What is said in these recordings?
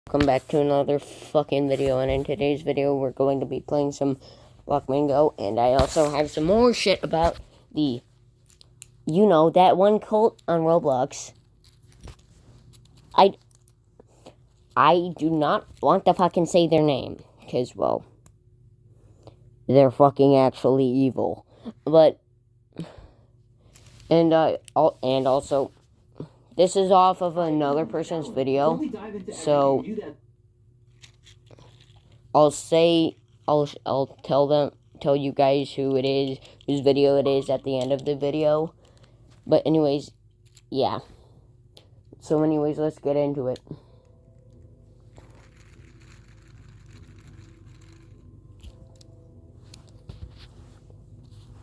Welcome back to another fucking video, and in today's video we're going to be playing some Block Mango, and I also have some more shit about that one cult on Roblox. I do not want to fucking say their name, because, well, they're fucking actually evil. But, and also, this is off of another person's video, so I'll tell you guys who it is, whose video it is at the end of the video. But anyways, yeah. So anyways, let's get into it.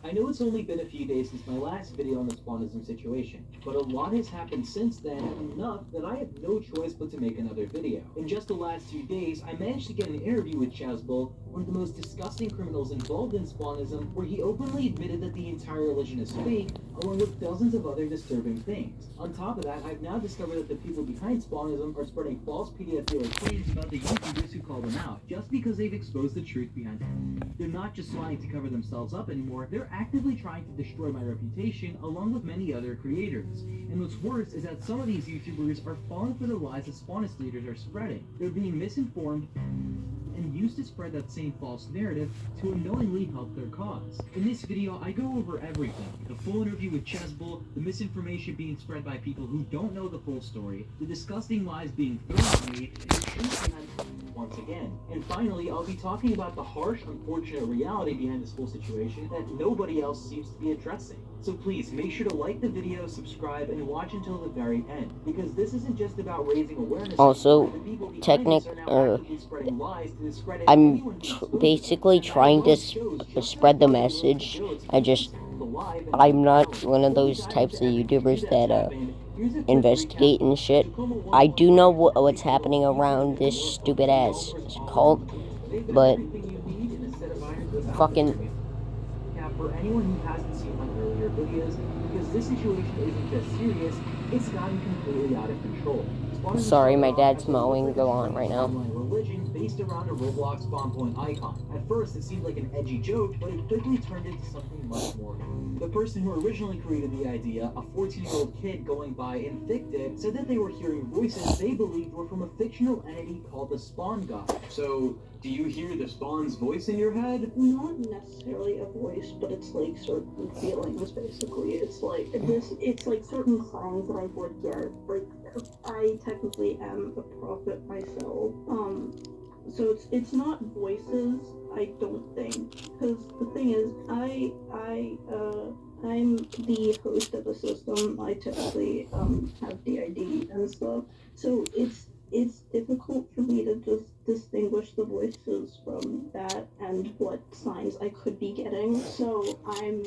I know it's only been a few days since my last video on the Spawnism situation, but a lot has happened since then, enough that I have no choice but to make another video. In just the last 2 days, I managed to get an interview with Chazbull, one of the most disgusting criminals involved in Spawnism, where he openly admitted that the entire religion is fake, along with dozens of other disturbing things. On top of that, I've now discovered that the people behind Spawnism are spreading false PDF claims about the YouTubers who call them out, just because they've exposed the truth behind them. They're not just trying to cover themselves up anymore, they're actively trying to destroy my reputation, along with many other creators. And what's worse is that some of these YouTubers are falling for the lies that Spawnist leaders are spreading. They're being misinformed and used to spread that same false narrative to unknowingly help their cause. In this video, I go over everything. The full interview with Chazbull, the misinformation being spread by people who don't know the full story, the disgusting lies being thrown at me, and the truth behind once again. And finally, I'll be talking about the harsh, unfortunate reality behind this whole situation that nobody else seems to be addressing. So please, make sure to like the video, subscribe, and watch until the very end, because this isn't just about raising awareness. Also, I'm basically trying to spread the message. I'm not one of those types of YouTubers that, investigate and shit. I do know what's happening around this stupid ass cult, but fucking. For anyone who hasn't seen my earlier videos, because this situation isn't just serious, it's gotten completely out of control. Sorry, my dad's mowing. Go on right now. Religion based around a Roblox spawn point icon. At first, it seemed like an edgy joke, but it quickly turned into something much more. The person who originally created the idea, a 14-year-old kid going by Invicted, said that they were hearing voices they believed were from a fictional entity called the Spawn God. So, do you hear the Spawn's voice in your head? Not necessarily a voice, but it's like certain feelings, basically. It's like this. It's like certain signs that I would get. Like, I technically am a prophet myself. So it's not voices, I don't think, because the thing is, I'm the host of the system. I typically have DID and stuff, so it's difficult for me to just distinguish the voices from that and what signs I could be getting. So I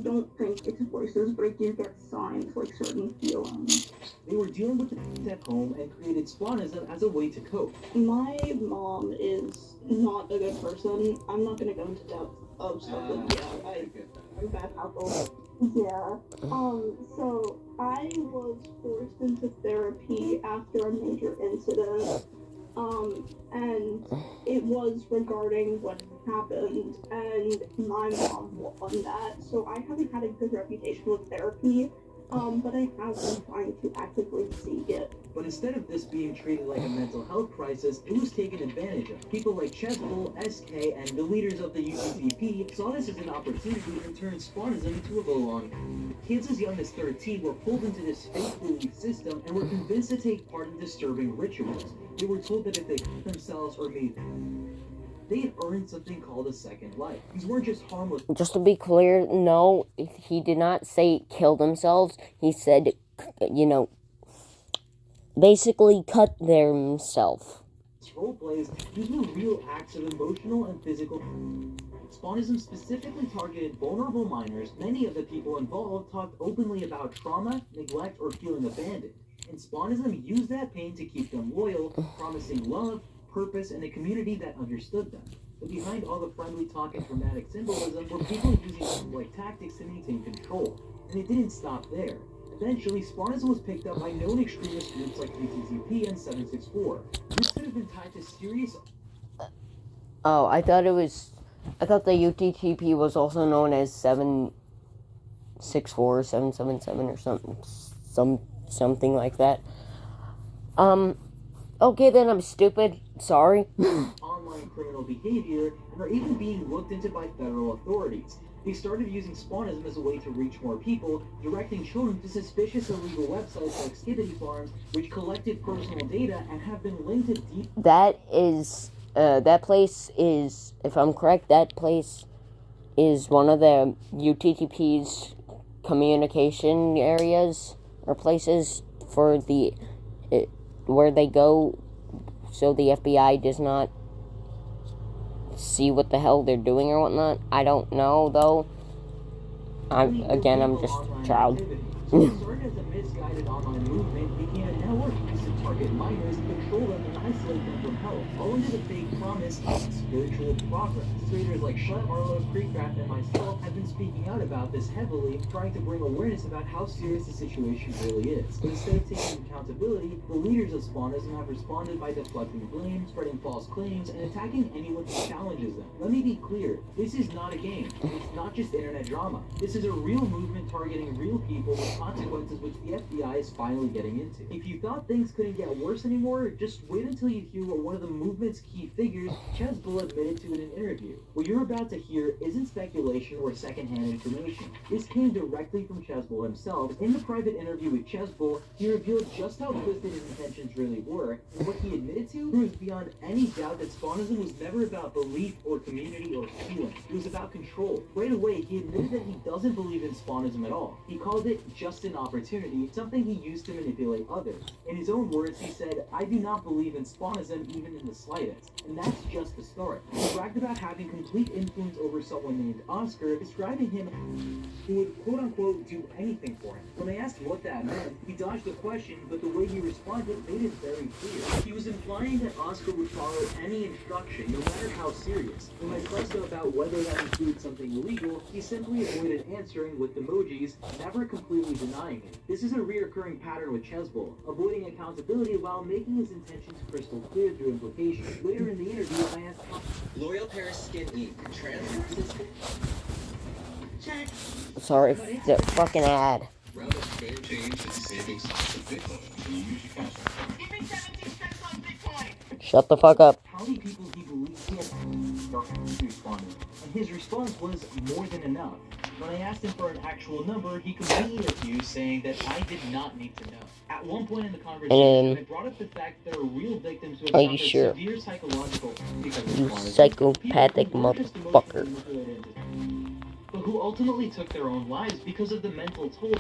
don't think it's voices, but I do get signs, like certain feelings. They were dealing with it at home and created Spawnism as a way to cope. My mom is not a good person. I'm not gonna go into depth of stuff I'm a bad apple. Yeah. So I was forced into therapy after a major incident. And it was regarding what happened, and my mom won that. So I haven't had a good reputation with therapy. But I have been trying to actively seek it. But instead of this being treated like a mental health crisis, it was taken advantage of. People like Chazbull, SK, and the leaders of the UCCP saw this as an opportunity to turn Spawnism into a full-on. Kids as young as 13 were pulled into this fake belief system and were convinced to take part in disturbing rituals. They were told that if they hurt themselves or made they had earned something called a second life. These weren't just harmless. Just to be clear, no, he did not say kill themselves. He said, basically cut themselves. Role plays, these were real acts of emotional and physical. Spawnism specifically targeted vulnerable minors. Many of the people involved talked openly about trauma, neglect, or feeling abandoned. And Spawnism used that pain to keep them loyal, promising love, purpose, and a community that understood them. But behind all the friendly talk and dramatic symbolism were people using like tactics to maintain control. And it didn't stop there. Eventually, Spawnism was picked up by known extremist groups like UTTP and 764. Groups that have been tied to serious... Oh, I thought the UTTP was also known as 764, 777 or something like that. Okay then, I'm stupid. Sorry. online criminal behavior and are even being looked into by federal authorities. They started using Spawnism as a way to reach more people, directing children to suspicious illegal websites like Skibbity Farms, which collected personal data and have been linked to deep... That place is, if I'm correct, that place is one of the UTTP's communication areas or places for where they go so the FBI does not see what the hell they're doing or whatnot. I don't know, though. I'm just a child. So it started as a misguided online movement, became a network used to target minors, control them, and isolate them from help, all under the fake promise of spiritual progress. Creators like Shut, Arlo, Creekcraft, and myself have been speaking out about this heavily, trying to bring awareness about how serious the situation really is. But instead of taking accountability, the leaders of Spawnism have responded by deflecting blame, spreading false claims, and attacking anyone who challenges them. Let me be clear, this is not a game. It's not just internet drama. This is a real movement targeting real people with consequences which the FBI is finally getting into. If you thought things couldn't get worse anymore, just wait until you hear what one of the movement's key figures, Chesbull, admitted to in an interview. What you're about to hear isn't speculation or secondhand information. This came directly from Chesbull himself. In the private interview with Chesbull, he revealed just how twisted his intentions really were, and what he admitted to proves beyond any doubt that Spawnism was never about belief or community or feeling. It was about control. Right away, he admitted that he doesn't believe in Spawnism at all. He called it just an opportunity, something he used to manipulate others. In his own words, he said, "I do not believe in Spawnism even in the slightest." And that's just the start. He bragged about having complete influence over someone named Oscar, describing him who would quote-unquote do anything for him. When I asked what that meant, he dodged the question, but the way he responded made it very clear. He was implying that Oscar would follow any instruction, no matter how serious. When I pressed him about whether that includes something illegal, he simply avoided answering with emojis, never completely denying it. This is a reoccurring pattern with Chesbull, avoiding accountability while making his intentions crystal clear through implication. Later in the interview, I asked how... L'Oreal Paris Skin Inc. Transfer system. Check. Sorry, the fucking ad. Roundup fair change and saving stocks of Bitcoin when you use your cash app card. Give me 17 cents on Bitcoin. Shut the fuck up. how many people he believes he has responded, and his response was more than enough. When I asked him for an actual number, he completely refused, saying that I did not need to know. At one point in the conversation, I brought up the fact that there are real victims who have suffered severe psychological because of You psychopathic motherfucker. But who ultimately took their own lives because of the mental toll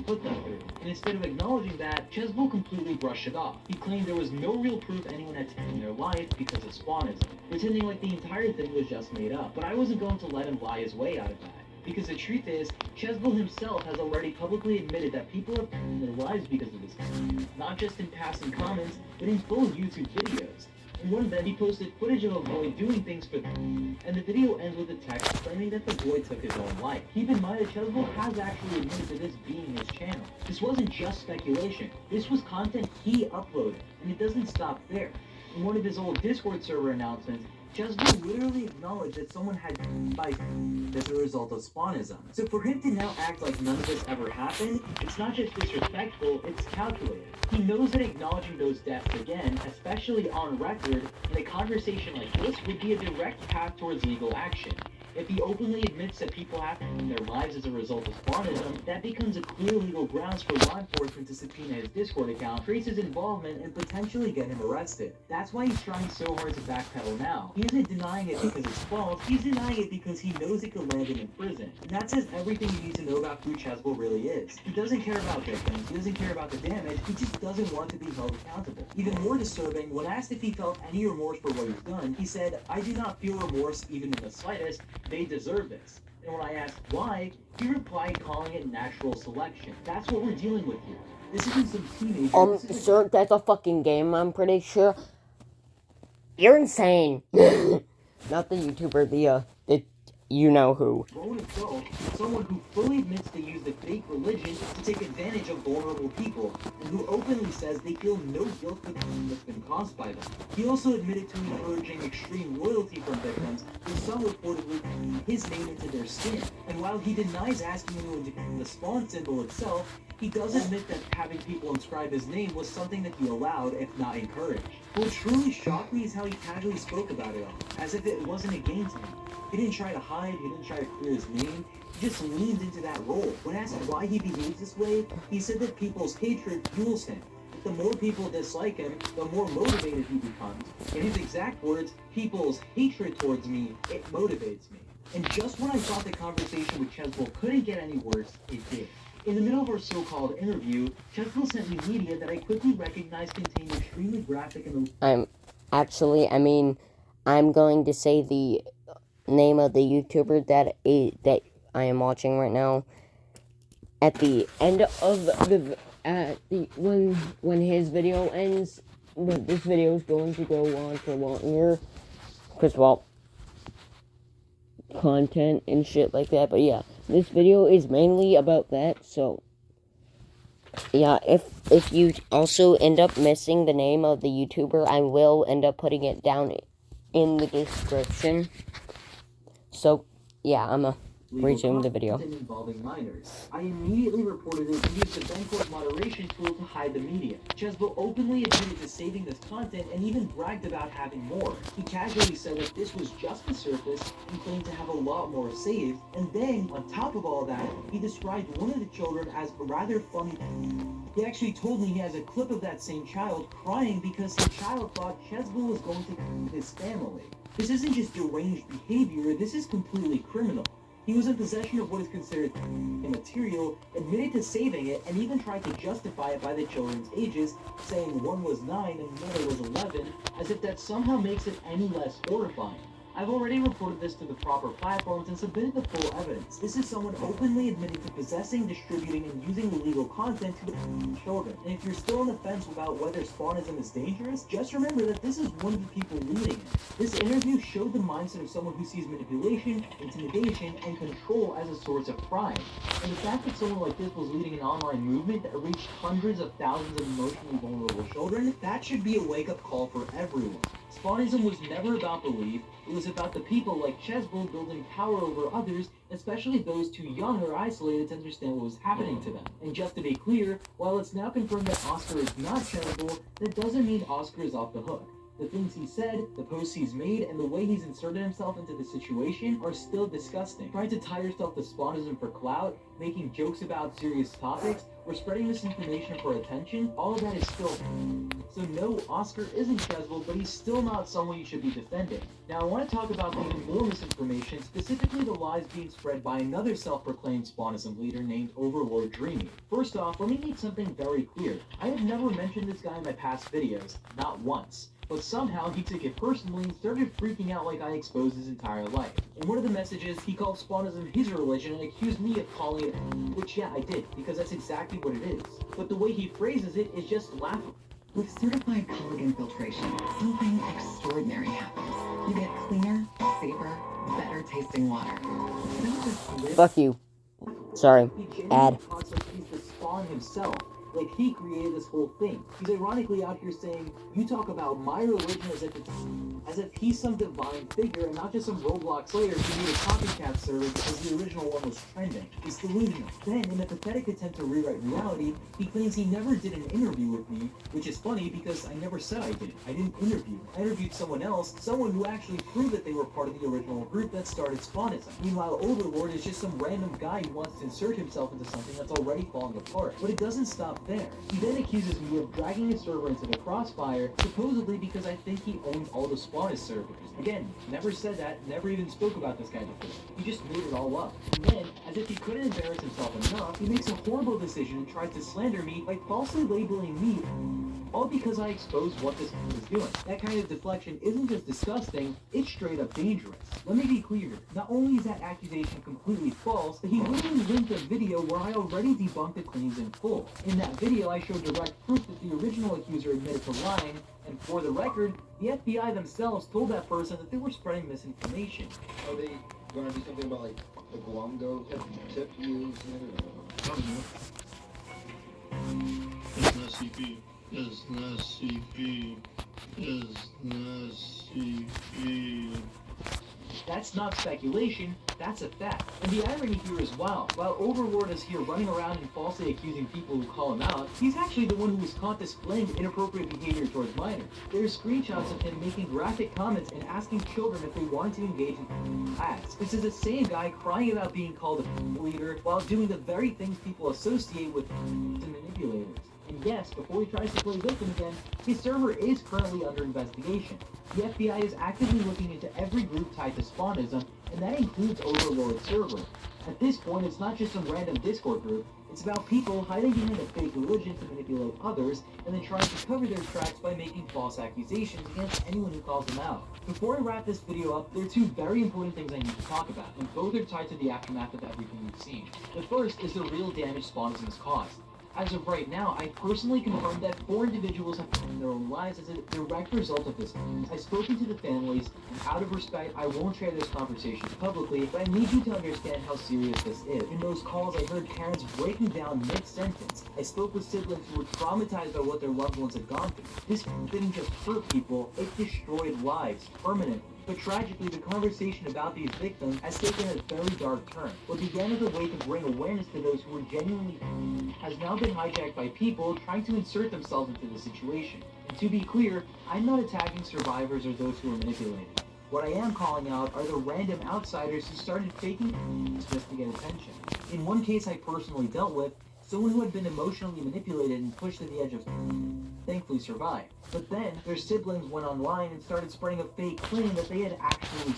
put them through. And instead of acknowledging that, Chesbull completely brushed it off. He claimed there was no real proof anyone had taken their life because of Spawnism, pretending like the entire thing was just made up. But I wasn't going to let him lie his way out of that. Because the truth is, Chesbull himself has already publicly admitted that people have taken their lives because of this. Not just in passing comments, but in full YouTube videos. In one of them, he posted footage of a boy doing things for them, and the video ends with a text claiming that the boy took his own life. Keep in mind that Chesbull has actually admitted to this being his channel. This wasn't just speculation. This was content he uploaded, and it doesn't stop there. In one of his old Discord server announcements, Chesbull literally acknowledged that someone had died as a result of Spawnism. So for him to now act like none of this ever happened, it's not just disrespectful, it's calculated. He knows that acknowledging those deaths again, especially on record, in a conversation like this, would be a direct path towards legal action. If he openly admits that people have taken their lives as a result of Spawnism, that becomes a clear legal grounds for law enforcement to subpoena his Discord account, trace his involvement, and potentially get him arrested. That's why he's trying so hard to backpedal now. He isn't denying it because it's false, he's denying it because he knows it could land him in prison. And that says everything you need to know about who Chesbull really is. He doesn't care about victims, he doesn't care about the damage, he just doesn't want to be held accountable. Even more disturbing, when asked if he felt any remorse for what he's done, he said, "I do not feel remorse even in the slightest. They deserve this." And when I asked why, he replied calling it natural selection. That's what we're dealing with here. This isn't some teenager. Sir, that's a fucking game, I'm pretty sure. You're insane. Not the YouTuber, the you know who. Grown adult, someone who fully admits they use the fake religion to take advantage of vulnerable people, and who openly says they feel no guilt for the harm that's been caused by them. He also admitted to encouraging extreme loyalty from victims, with some reportedly putting his name into their skin. And while he denies asking anyone to claim the spawn symbol itself, he does admit that having people inscribe his name was something that he allowed, if not encouraged. What truly shocked me is how he casually spoke about it all, as if it wasn't a game to him. He didn't try to hide, he didn't try to clear his name, he just leaned into that role. When asked why he behaves this way, he said that people's hatred fuels him. The more people dislike him, the more motivated he becomes. In his exact words, people's hatred towards me, it motivates me. And just when I thought the conversation with Chesbull couldn't get any worse, it did. In the middle of our so-called interview, Chesbull sent me media that I quickly recognized contained extremely graphic and... I'm going to say the name of the YouTuber that I am watching right now. At the end of when his video ends, but this video is going to go on for longer, because, well, content and shit like that. But yeah, this video is mainly about that. So yeah, if you also end up missing the name of the YouTuber, I will end up putting it down in the description. So yeah, I'm a resume the video. Involving minors. I immediately reported it and used the Bencourt moderation tool to hide the media. Chesbull openly admitted to saving this content and even bragged about having more. He casually said that this was just the surface and claimed to have a lot more saved. And then, on top of all that, he described one of the children as rather funny. He actually told me he has a clip of that same child crying because the child thought Chesbull was going to kill his family. This isn't just deranged behavior, this is completely criminal. He was in possession of what is considered immaterial, admitted to saving it, and even tried to justify it by the children's ages, saying one was 9 and another was 11, as if that somehow makes it any less horrifying. I've already reported this to the proper platforms and submitted the full evidence. This is someone openly admitting to possessing, distributing, and using illegal content to children. And if you're still on the fence about whether spawnism is dangerous, just remember that this is one of the people leading it. This interview showed the mindset of someone who sees manipulation, intimidation, and control as a source of pride. And the fact that someone like this was leading an online movement that reached hundreds of thousands of emotionally vulnerable children, that should be a wake-up call for everyone. Spawnism was never about belief, it was about the people like Chesbull building power over others, especially those too young or isolated to understand what was happening to them. And just to be clear, while it's now confirmed that Oscar is not Chesbull, that doesn't mean Oscar is off the hook. The things he said, the posts he's made, and the way he's inserted himself into the situation are still disgusting. Trying to tie yourself to spawnism for clout, making jokes about serious topics, or spreading misinformation for attention, all of that is still... So no, Oscar isn't Chesbull, but he's still not someone you should be defending. Now I want to talk about even more misinformation, specifically the lies being spread by another self-proclaimed spawnism leader named Overlord Dreamy. First off, let me make something very clear. I have never mentioned this guy in my past videos, not once. But somehow he took it personally and started freaking out like I exposed his entire life. In one of the messages, he called spawnism his religion and accused me of calling it, which yeah, I did, because that's exactly what it is. But the way he phrases it is just laughable. With certified collagen filtration, something extraordinary happens. You get cleaner, safer, better tasting water. Don't just live. Fuck you. Sorry. Ad. He's the spawn himself. Like, he created this whole thing. He's ironically out here saying, you talk about my religion as if he's some divine figure and not just some Roblox player who made a copycat server because the original one was trending. It's delusional. Then, in a pathetic attempt to rewrite reality, he claims he never did an interview with me, which is funny because I never said I did. I didn't interview. I interviewed someone else, someone who actually proved that they were part of the original group that started Spawnism. Meanwhile, Overlord is just some random guy who wants to insert himself into something that's already falling apart. But it doesn't stop there. He then accuses me of dragging his server into the crossfire, supposedly because I think he owns all the Spawnist servers. Again, never said that, never even spoke about this guy before. He just made it all up. And then, as if he couldn't embarrass himself enough, he makes a horrible decision and tries to slander me by falsely labeling me, all because I exposed what this man was doing. That kind of deflection isn't just disgusting, it's straight up dangerous. Let me be clear, not only is that accusation completely false, but he literally linked a video where I already debunked the claims in full. In that video, I showed direct proof that the original accuser admitted to lying, And for the record, the FBI themselves told that person that they were spreading misinformation. Are they gonna do something about like the Guango tip use? It's an SCP. It's an SCP. It's an SCP. That's not speculation, that's a fact. And the irony here is, while Overlord is here running around and falsely accusing people who call him out, he's actually the one who was caught displaying inappropriate behavior towards minors. There's screenshots of him making graphic comments and asking children if they wanted to engage in acts. This is the same guy crying about being called a leader while doing the very things people associate with manipulators. And yes, before he tries to play victim again, his server is currently under investigation. The FBI is actively looking into every group tied to Spawnism, and that includes Overlord's server. At this point, it's not just some random Discord group, it's about people hiding behind a fake religion to manipulate others, and then trying to cover their tracks by making false accusations against anyone who calls them out. Before I wrap this video up, there are two very important things I need to talk about, and both are tied to the aftermath of everything we've seen. The first is the real damage Spawnism has caused. As of right now, I personally confirmed that 4 individuals have taken their own lives as a direct result of this. I've spoken to the families, and out of respect, I won't share this conversation publicly, but I need you to understand how serious this is. In those calls, I heard parents breaking down mid-sentence. I spoke with siblings who were traumatized by what their loved ones had gone through. This didn't just hurt people, it destroyed lives, permanently. But tragically, the conversation about these victims has taken a very dark turn. What began as a way to bring awareness to those who were genuinely has now been hijacked by people trying to insert themselves into the situation. And to be clear, I'm not attacking survivors or those who were manipulated. What I am calling out are the random outsiders who started faking just to get attention. In one case I personally dealt with, someone who had been emotionally manipulated and pushed to the edge of thankfully survived. But then their siblings went online and started spreading a fake claim that they had actually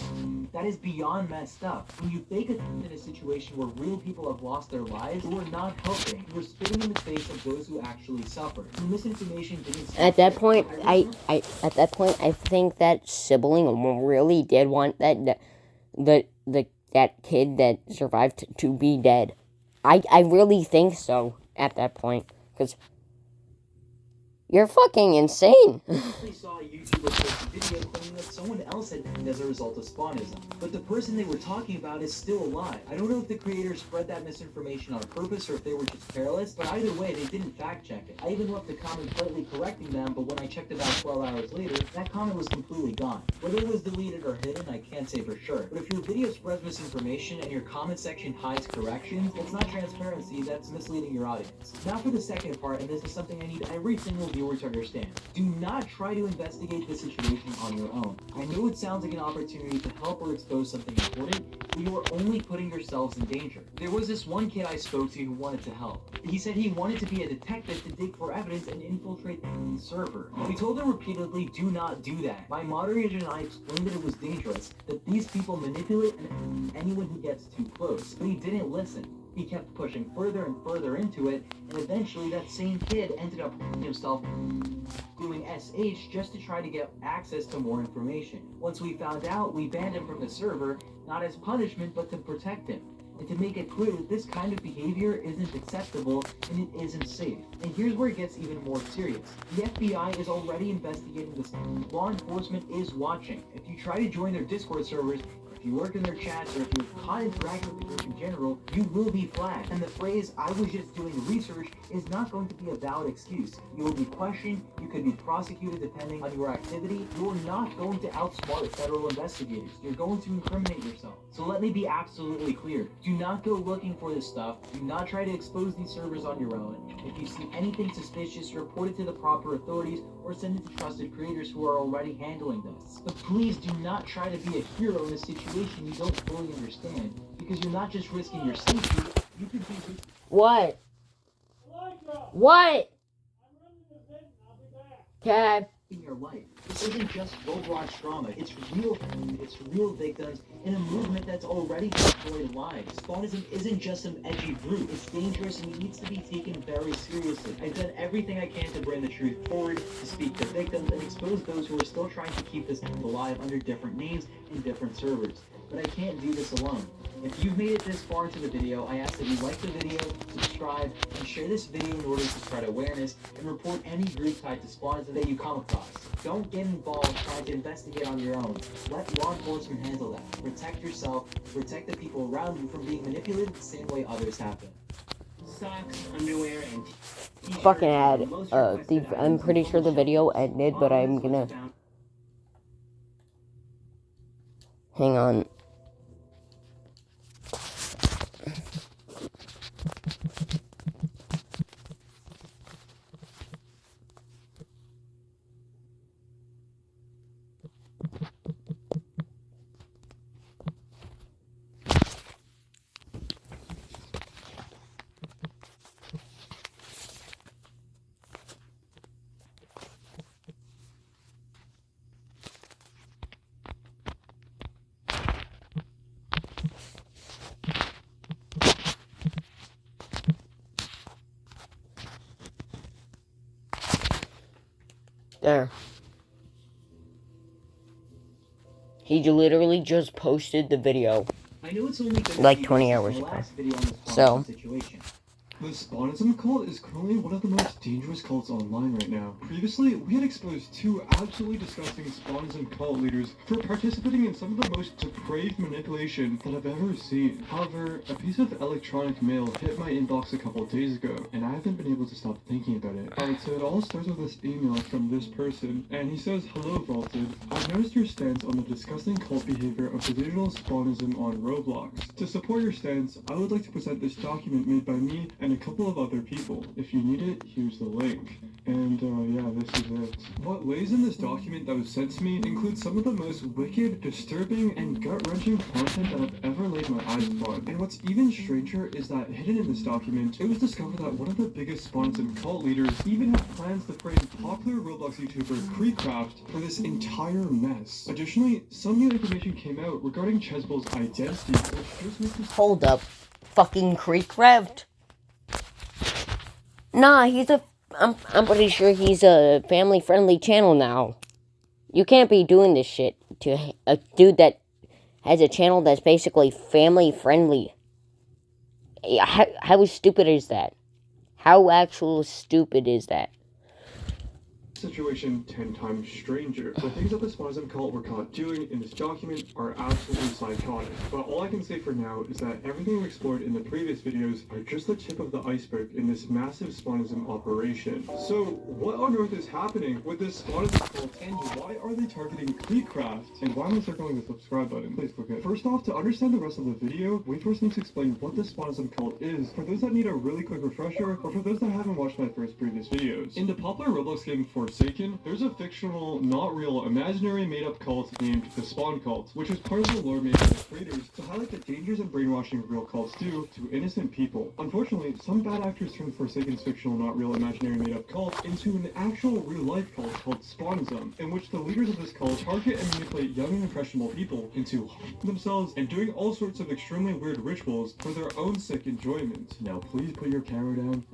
that is beyond messed up. When you fake a in a situation where real people have lost their lives, you are not helping. You are spitting in the face of those who actually suffered. The misinformation didn't At that point, I think that sibling really did want that kid that survived to be dead. I really think so at that point, because you're fucking insane. I saw a YouTuber post a video claiming that someone else had died as a result of Spawnism, but the person they were talking about is still alive. I don't know if the creators spread that misinformation on purpose or if they were just careless, but either way, they didn't fact check it. I even left a comment politely correcting them, but when I checked about 12 hours later, that comment was completely gone. Whether it was deleted or hidden, I can't say for sure, but if your video spreads misinformation and your comment section hides corrections, that's not transparency, that's misleading your audience. Now for the second part, and this is something I need every single viewer to understand. Do not try to investigate the situation on your own. I know it sounds like an opportunity to help or expose something important, but you are only putting yourselves in danger. There was this one kid I spoke to who wanted to help. He said he wanted to be a detective to dig for evidence and infiltrate the server. We told him repeatedly, do not do that. My moderator and I explained that it was dangerous, that these people manipulate anyone who gets too close, but he didn't listen. He kept pushing further and further into it, and eventually that same kid ended up himself doing SH just to try to get access to more information. Once we found out, we banned him from the server, not as punishment, but to protect him. And to make it clear that this kind of behavior isn't acceptable and it isn't safe. And here's where it gets even more serious. The FBI is already investigating this. Law enforcement is watching. If you try to join their Discord servers, if you work in their chats, or if you're caught interacting with the group in general, you will be flagged. And the phrase, I was just doing research, is not going to be a valid excuse. You will be questioned, you could be prosecuted depending on your activity. You're not going to outsmart federal investigators. You're going to incriminate yourself. So let me be absolutely clear. Do not go looking for this stuff. Do not try to expose these servers on your own. If you see anything suspicious, report it to the proper authorities or send it to trusted creators who are already handling this. But please do not try to be a hero in a situation you don't fully understand, because you're not just risking your safety, you could be risking... What? What? Okay. in your life. This isn't just Roblox drama. It's real victims in a movement that's already destroyed lives. Spawnism isn't just some edgy group. It's dangerous and it needs to be taken very seriously. I've done everything I can to bring the truth forward, to speak to victims, and expose those who are still trying to keep this alive under different names in different servers. but I can't do this alone. If you've made it this far into the video, I ask that you like the video, subscribe, and share this video in order to spread awareness and report any group tied to Spawnism that you come across. Don't get involved trying to investigate on your own. Let law enforcement handle that. Protect yourself, protect the people around you from being manipulated the same way others have been. Socks, underwear, and t-shirts. Fucking ad. are the most requested I'm items pretty in sure the most video shelters. ended, but I'm All this was gonna found- hang on. There. He literally just posted the video. I know it's only been a Like few 20 days hours since my ago. last video on this So- situation. The Spawnism cult is currently one of the most dangerous cults online right now. Previously, we had exposed two absolutely disgusting Spawnism cult leaders for participating in some of the most depraved manipulation that I've ever seen. However, a piece of electronic mail hit my inbox a couple days ago, and I haven't been able to stop thinking about it. Alright, so it all starts with this email from this person, and he says, "Hello, Vaulted. I've noticed your stance on the disgusting cult behavior of delusional Spawnism on Roblox. To support your stance, I would like to present this document made by me and a couple of other people. If you need it, here's the link." And yeah, this is it. What lays in this document that was sent to me includes some of the most wicked, disturbing, and gut-wrenching content that I've ever laid my eyes upon. And what's even stranger is that hidden in this document, it was discovered that one of the biggest Spawnism cult leaders even had plans to frame popular Roblox YouTuber Creecraft for this entire mess. Additionally, some new information came out regarding Chesble's identity, which just makes this Hold up. Fucking Creecraft? Nah, I'm pretty sure he's a family-friendly channel now. You can't be doing this shit to a dude that has a channel that's basically family-friendly. How stupid is that? How actual stupid is that? situation 10 times stranger. The things that the Spawnism cult were caught doing in this document are absolutely psychotic. But all I can say for now is that everything we explored in the previous videos are just the tip of the iceberg in this massive Spawnism operation. So what on earth is happening with this Spawnism cult, and why are they targeting Creecraft? And why am I circling the subscribe button? Please click it. First off, to understand the rest of the video, we first need to explain what the Spawnism cult is for those that need a really quick refresher, or for those that haven't watched my first previous videos. In the popular Roblox game Forsaken, there's a fictional, not real, imaginary made-up cult named the Spawn Cult, which is part of the lore made by the creators to highlight the dangers and brainwashing real cults do to innocent people. Unfortunately, some bad actors turned Forsaken's fictional, not real, imaginary made-up cult into an actual real-life cult called Spawnism, in which the leaders of this cult target and manipulate young and impressionable people into harming themselves and doing all sorts of extremely weird rituals for their own sick enjoyment. Now please put your camera down.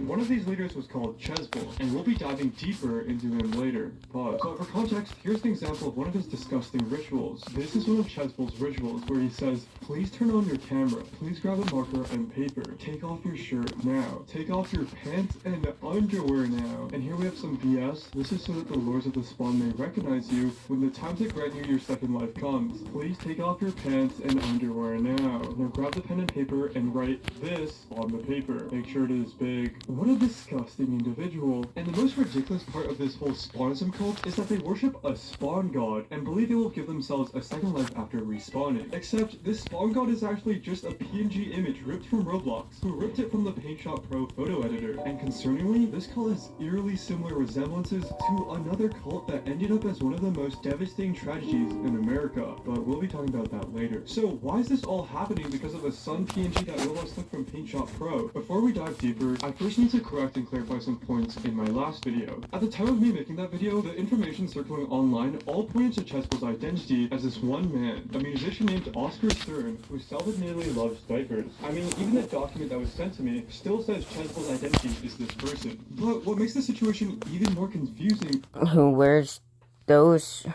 One of these leaders was called Chesbole, and we'll be diving deeper into him later. Pause. So for context, here's an example of one of his disgusting rituals. This is one of Chesbole's rituals where he says, "Please turn on your camera. Please grab a marker and paper. Take off your shirt now. Take off your pants and underwear now." And here we have some BS. This is so that the lords of the spawn may recognize you when the time to grant you your second life comes. Please take off your pants and underwear now. Now grab the pen and paper and write this on the paper. Make sure it is big. What a disgusting individual. And the most ridiculous part of this whole Spawnism cult is that they worship a spawn god and believe they will give themselves a second life after respawning. Except this spawn god is actually just a PNG image ripped from Roblox, who ripped it from the PaintShop Pro photo editor. And concerningly, this cult has eerily similar resemblances to another cult that ended up as one of the most devastating tragedies in America, but we'll be talking about that later. So why is this all happening because of a Sun PNG that Roblox took from PaintShop Pro? Before we dive deeper, I first need to correct and clarify some points in my last video. At the time of me making that video, the information circling online all pointed to Chesbole's identity as this one man, a musician named Oscar Stern, who self-admittedly loves diapers. I mean, even the document that was sent to me still says Chesbole's identity is this person. But what makes the situation even more confusing... Who wears those?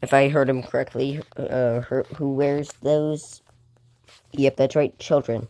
If I heard him correctly, who wears those? Yep, that's right, children.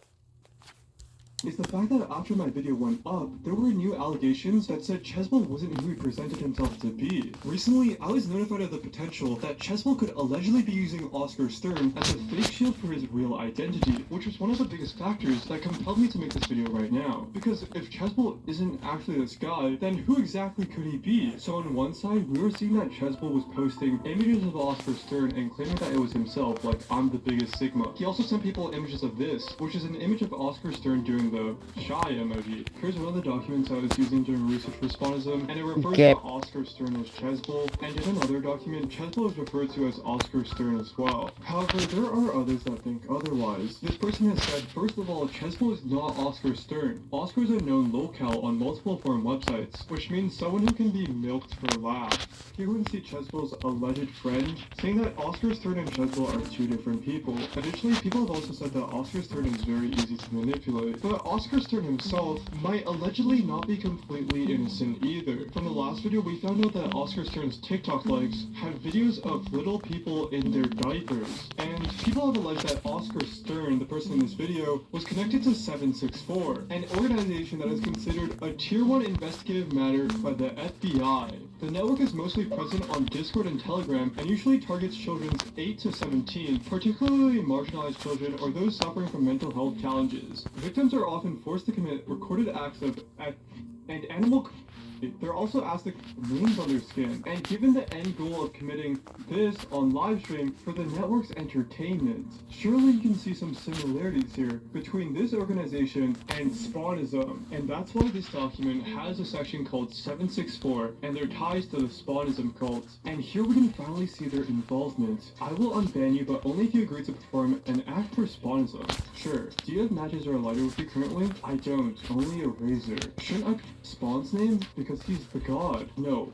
Is the fact that after my video went up, there were new allegations that said Chesbell wasn't who he presented himself to be. Recently, I was notified of the potential that Chesbell could allegedly be using Oscar Stern as a fake shield for his real identity, which was one of the biggest factors that compelled me to make this video right now. Because if Chesbell isn't actually this guy, then who exactly could he be? So on one side, we were seeing that Chesbell was posting images of Oscar Stern and claiming that it was himself, like, I'm the biggest Sigma. He also sent people images of this, which is an image of Oscar Stern doing the shy emoji. Here's one of the documents I was using during research for Spawnism, and it refers to Oscar Stern as Chesbell, and in another document, Chesbell is referred to as Oscar Stern as well. However, there are others that think otherwise. This person has said, first of all, Chesbell is not Oscar Stern. Oscar is a known locale on multiple forum websites, which means someone who can be milked for laughs. Here we see Chesbell's alleged friend, saying that Oscar Stern and Chesbell are two different people. Additionally, people have also said that Oscar Stern is very easy to manipulate, but Oscar Stern himself might allegedly not be completely innocent either. From the last video, we found out that Oscar Stern's TikTok likes had videos of little people in their diapers, and people have alleged that Oscar Stern, the person in this video, was connected to 764, an organization that is considered a Tier 1 investigative matter by the FBI. The network is mostly present on Discord and Telegram and usually targets children 8 to 17, particularly marginalized children or those suffering from mental health challenges. Victims are often forced to commit recorded acts of and animal. They're also asked to put names on their skin, and given the end goal of committing this on livestream for the network's entertainment, surely you can see some similarities here between this organization and Spawnism, and that's why this document has a section called 764 and their ties to the Spawnism cult. And here we can finally see their involvement. I will unban you, but only if you agree to perform an act for Spawnism. Sure. Do you have matches or a lighter with you currently? I don't. Only a razor. Shouldn't I Spawn's name? Because he's the god. No.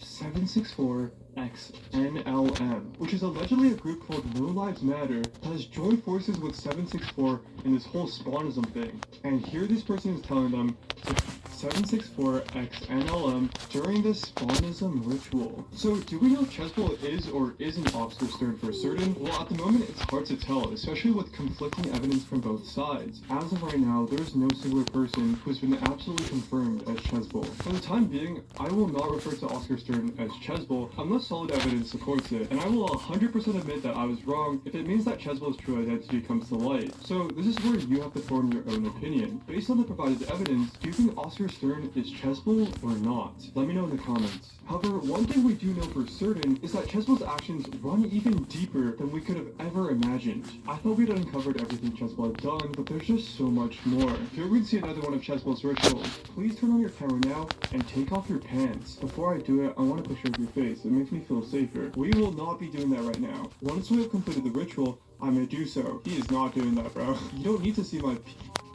764XNLM, which is allegedly a group called No Lives Matter that has joined forces with 764 in this whole Spawnism thing. And here this person is telling them to 764XNLM during the Spawnism ritual. So do we know Chesbell is or isn't Oscar Stern for certain? Well, at the moment it's hard to tell, especially with conflicting evidence from both sides. As of right now, there is no singular person who's been absolutely confirmed as Chesbell. For the time being, I will not refer to Oscar Stern as Chesbell unless solid evidence supports it, and I will 100% admit that I was wrong if it means that Chesbell's true identity comes to light. So this is where you have to form your own opinion. Based on the provided evidence, do you think Oscar Stern is Chesbell or not? Let me know in the comments. However, one thing we do know for certain is that Chesbell's actions run even deeper than we could have ever imagined. I thought we'd uncovered everything Chesbell had done, but there's just so much more. Here we can see another one of Chesbell's rituals. Please turn on your camera now and take off your pants. Before I do it, I want a picture of your face. It makes me feel safer. We will not be doing that right now. Once we have completed the ritual, I may do so. He is not doing that, bro. You don't need to see my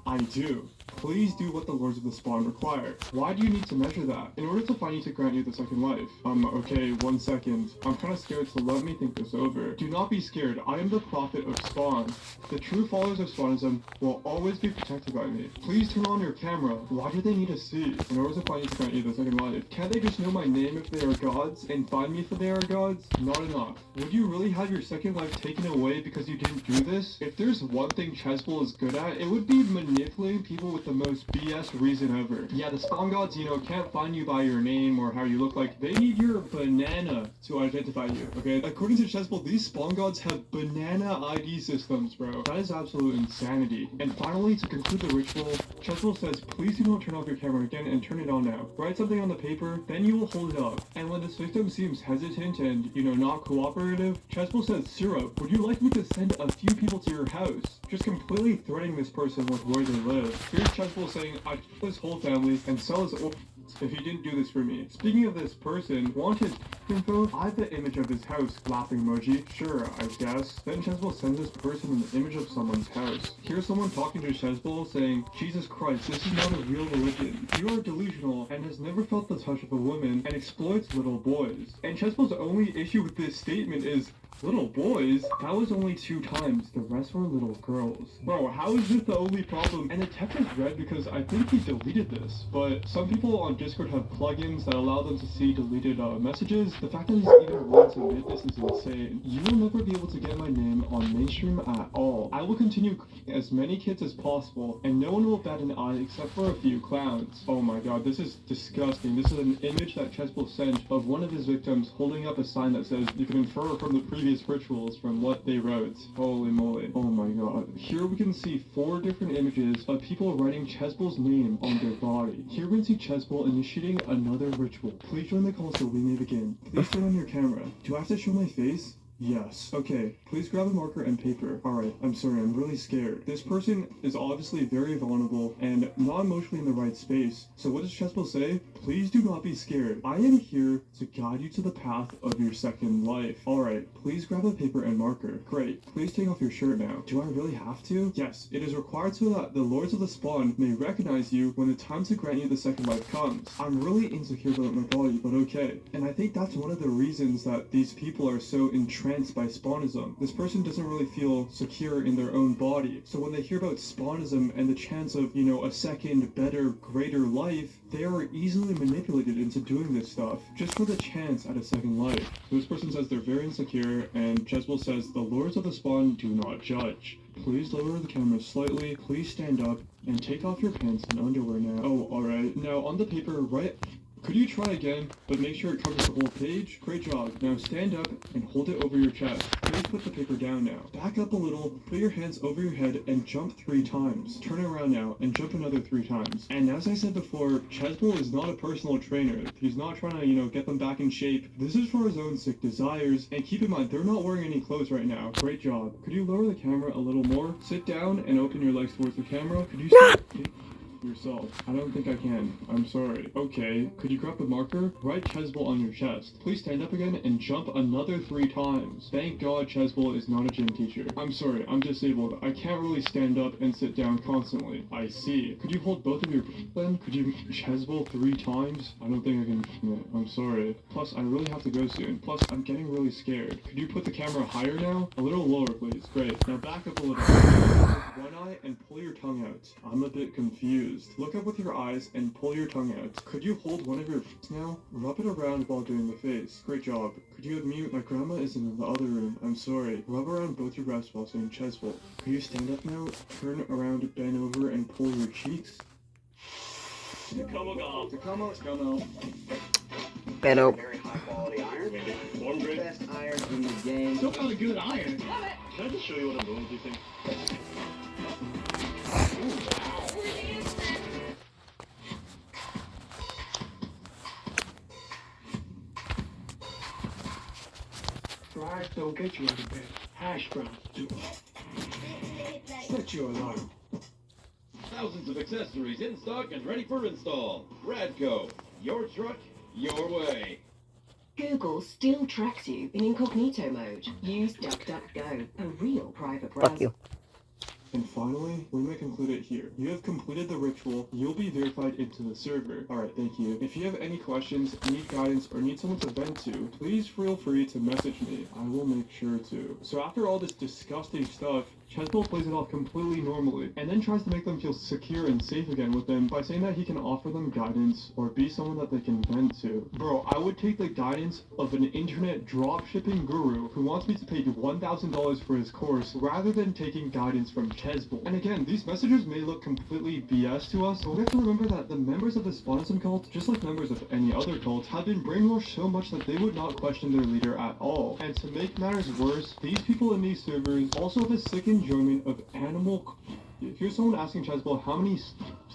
I do. Please do what the Lords of the Spawn require. Why do you need to measure that? In order to find you to grant you the second life. Okay, 1 second. I'm kinda scared, so let me think this over. Do not be scared. I am the prophet of Spawn. The true followers of Spawnism will always be protected by me. Please turn on your camera. Why do they need to see? In order to find you to grant you the second life. Can't they just know my name if they are gods, and find me if they are gods? Not enough. Would you really have your second life taken away because you didn't do this? If there's one thing Chesbell is good at, it would be manipulating people with the most BS reason ever. Yeah, the spawn gods, can't find you by your name or how you look like. They need your banana to identify you, okay? According to Chesbell, these spawn gods have banana ID systems, bro. That is absolute insanity. And finally, to conclude the ritual, Chesbell says, please do not turn off your camera again and turn it on now. Write something on the paper, then you will hold it up. And when this victim seems hesitant and, not cooperative, Chesbell says, Syrup, would you like me to send a few people to your house? Just completely threatening this person with where they live. Here's Chesbell saying, I'd kill his whole family and sell his if he didn't do this for me. Speaking of this person, want his info? I have the image of his house, laughing emoji. Sure, I guess. Then Chesbell sends this person an image of someone's house. Here's someone talking to Chesbell saying, Jesus Christ, this is not a real religion. You are delusional and has never felt the touch of a woman and exploits little boys. And Chesbell's only issue with this statement is, little boys? That was only 2 times. The rest were little girls. Bro, how is this the only problem? And the text is red because I think he deleted this. But some people on Discord have plugins that allow them to see deleted messages. the fact that he's even willing to admit this is insane. You will never be able to get my name on mainstream at all. I will continue as many kids as possible, and no one will bat an eye except for a few clowns. Oh my god, this is disgusting. This is an image that Chespel sent of one of his victims holding up a sign that says, you can infer from the previous rituals from what they wrote. Holy moly. Oh my god. Here we can see 4 different images of people writing Chespel's name on their body. Here we can see Chespel initiating another ritual. Please join the call so we may begin. Please turn on your camera. Do I have to show my face? Yes. Okay, please grab a marker and paper. Alright, I'm sorry, I'm really scared. This person is obviously very vulnerable and not emotionally in the right space. So what does Chespel say? Please do not be scared. I am here to guide you to the path of your second life. Alright, please grab a paper and marker. Great. Please take off your shirt now. Do I really have to? Yes, it is required so that the Lords of the Spawn may recognize you when the time to grant you the second life comes. I'm really insecure about my body, but okay. And I think that's one of the reasons that these people are so entranced by spawnism. This person doesn't really feel secure in their own body. So when they hear about spawnism and the chance of, you know, a second, better, greater life, they are easily manipulated into doing this stuff just for the chance at a second life. So this person says they're very insecure, and Chespel says, the Lords of the Spawn do not judge. Please lower the camera slightly, please stand up, and take off your pants and underwear now. Oh, alright. Now on the paper, right... Could you try again, but make sure it covers the whole page? Great job. Now stand up and hold it over your chest. Please put the paper down now. Back up a little, put your hands over your head, and jump 3 times. Turn around now, and jump another 3 times. And as I said before, Chespel is not a personal trainer. He's not trying to, you know, get them back in shape. This is for his own sick desires. And keep in mind, they're not wearing any clothes right now. Great job. Could you lower the camera a little more? Sit down and open your legs towards the camera. Could you yourself? I don't think I can. I'm sorry. Okay, could you grab the marker? Write Chespel on your chest. Please stand up again and jump another 3 times. Thank God Chespel is not a gym teacher. I'm sorry, I'm disabled. I can't really stand up and sit down constantly. I see. Could you hold both of your then? Could you Chespel 3 times? I don't think I can. No, I'm sorry. Plus, I really have to go soon. Plus, I'm getting really scared. Could you put the camera higher now? A little lower, please. Great. Now back up a little. Close one eye and pull your tongue out. I'm a bit confused. Look up with your eyes and pull your tongue out. Could you hold one of your now? Rub it around while doing the face. Great job. Could you unmute? My grandma is in the other room. I'm sorry. Rub around both your breasts while saying Chespel. Could you stand up now? Turn around, bend over, and pull your cheeks. Pero Very high quality iron. One of the best irons in the game. Still not a good iron. Can I just show you what I'm doing, do you think? Fries don't get you out of bed. Hash browns do. Set your alarm. Thousands of accessories in stock and ready for install. Radco, your truck, your way. Google still tracks you in incognito mode. Use DuckDuckGo, a real private browser. fuck you. And finally, we may conclude it here. You have completed the ritual. You'll be verified into the server. Alright, thank you. If you have any questions, need guidance, or need someone to vent to, please feel free to message me. I will make sure to. So after all this disgusting stuff, Chespel plays it off completely normally, and then tries to make them feel secure and safe again with him by saying that he can offer them guidance or be someone that they can vent to. Bro, I would take the guidance of an internet dropshipping guru who wants me to pay $1,000 for his course rather than taking guidance from Chespel. And again, these messages may look completely BS to us, but we have to remember that the members of the Spawnism cult, just like members of any other cult, have been brainwashed so much that they would not question their leader at all. And to make matters worse, these people in these servers also have a sick enjoyment of animal. Here's someone asking Chespel, how many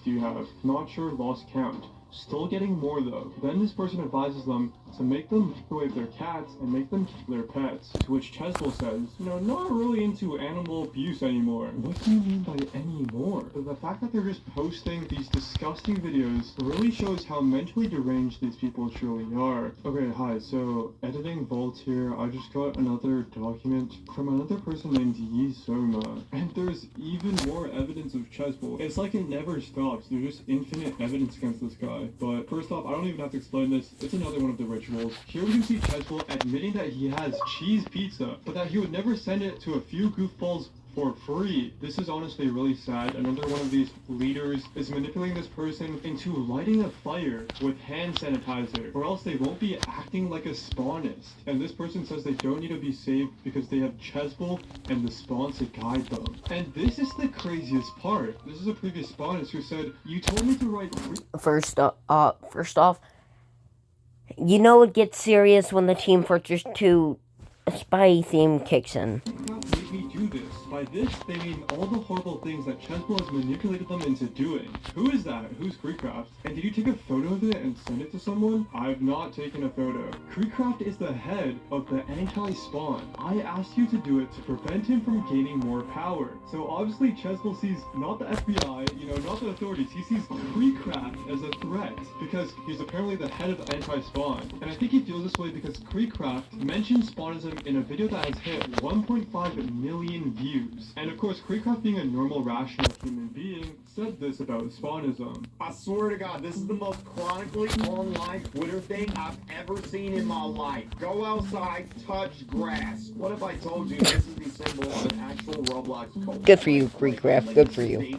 do you have? Not sure, lost count. Still getting more though. Then this person advises them to make them away their cats and make them their pets. To which Chespel says, you know, not really into animal abuse anymore. What do you mean by anymore? The fact that they're just posting these disgusting videos really shows how mentally deranged these people truly are. Okay, hi, so editing Vault here, I just got another document from another person named Yi Soma. And there's even more evidence of Chespel. It's like it never stops. There's just infinite evidence against this guy. But first off, I don't even have to explain this. It's another one of the rituals. Here we can see Chespel admitting that he has cheese pizza, but that he would never send it to a few goofballs for free. This is honestly really sad. Another one of these leaders is manipulating this person into lighting a fire with hand sanitizer, or else they won't be acting like a spawnist. And this person says they don't need to be saved because they have Chesbol and the spawn to guide them. And this is the craziest part. This is a previous spawnist who said, "You told me to write." First off, you know it gets serious when the Team Fortress 2 spy theme kicks in. Made me do this. By this, they mean all the horrible things that Chesbol has manipulated them into doing. Who is that? Who's Creecraft? And did you take a photo of it and send it to someone? I've not taken a photo. Creecraft is the head of the anti-spawn. I asked you to do it to prevent him from gaining more power. So obviously Chesbol sees not the FBI, not the authorities. He sees Creecraft as a threat because he's apparently the head of anti-spawn. And I think he feels this way because Creecraft mentioned spawnism in a video that has hit 1.5 million views. And of course, Creecraft, being a normal, rational human being, said this about spawnism. I swear to God, this is the most chronically online Twitter thing I've ever seen in my life. Go outside, touch grass. What if I told you this is the symbol of an actual Roblox cult? Good for you, Creecraft. Good for you.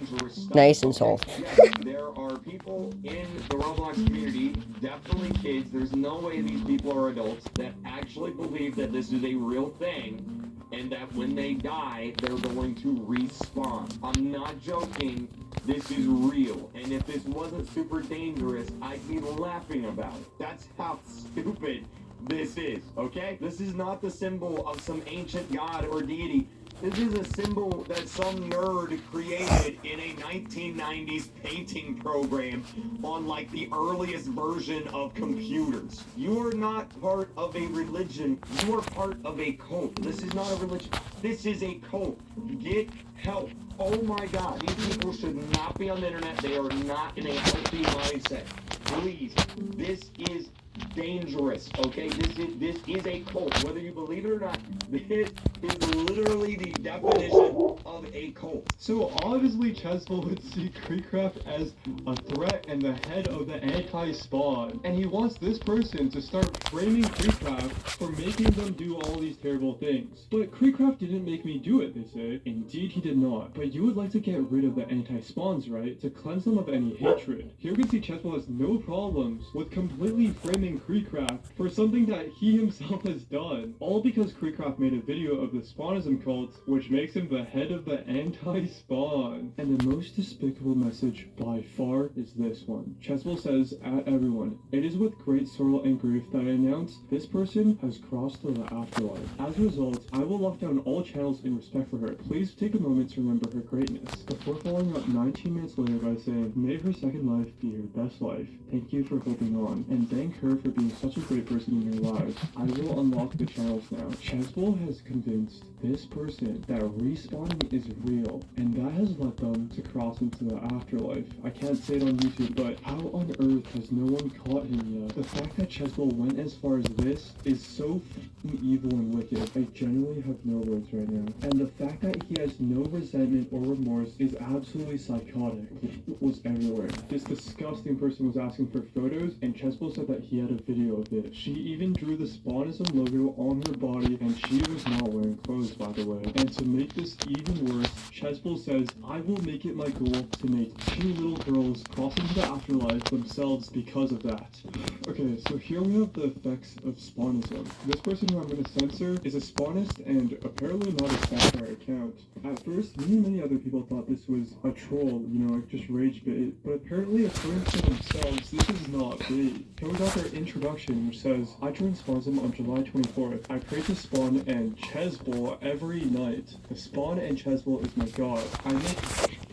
Nice and soft. Yes, there are people in the Roblox community, definitely kids, there's no way these people are adults, that actually believe that this is a real thing, and that when they die, they're going to respawn. I'm not joking. This is real. And if this wasn't super dangerous, I'd be laughing about it. That's how stupid this is, okay? This is not the symbol of some ancient god or deity. This is a symbol that some nerd created in a 1990s painting program on like the earliest version of computers. You are not part of a religion. You are part of a cult. This is not a religion. This is a cult. Get help. Oh my God. These people should not be on the internet. They are not in a healthy mindset. Please. This is dangerous, okay? This is a cult. Whether you believe it or not, this is literally the definition of a cult. So obviously Chesbol would see Creecraft as a threat and the head of the anti-spawn. And he wants this person to start framing Creecraft for making them do all these terrible things. But Creecraft didn't make me do it, they say. Indeed he did not. But you would like to get rid of the anti-spawns, right? To cleanse them of any hatred. Here we can see Chesbol has no problems with completely framing Creecraft for something that he himself has done. All because Creecraft made a video of the spawnism cult, which makes him the head of the anti-spawn. And the most despicable message by far is this one. Chesbol says, "At everyone, it is with great sorrow and grief that I announce this person has crossed to the afterlife. As a result, I will lock down all channels in respect for her. Please take a moment to remember her greatness." Before following up 19 minutes later by saying, "May her second life be her best life. Thank you for holding on, and thank her for being such a great person in your lives. I will unlock the channels now." Chesbol has convinced this person that respawning is real, and that has led them to cross into the afterlife. I can't say it on YouTube, but how on earth has no one caught him yet? The fact that Chesbol went as far as this is so f***ing evil and wicked. I genuinely have no words right now. And the fact that he has no resentment or remorse is absolutely psychotic. It was everywhere. This disgusting person was asking for photos, and Chesbol said that he had a video of it. She even drew the spawnism logo on her body, and she was not wearing clothes, by the way. And to make this even worse, Chesbol says, "I will make it my goal to make 2 little girls cross into the afterlife themselves because of that." Okay, so here we have the effects of spawnism. This person who I'm going to censor is a spawnist and apparently not a satire account. At first, me and many other people thought this was a troll, like just rage bait, but apparently according to themselves, this is not bait. Here we got their introduction, which says, "I joined Spawnism on July 24th. I pray to Spawn and Chesbol every night. The Spawn and Chesbol is my god. I make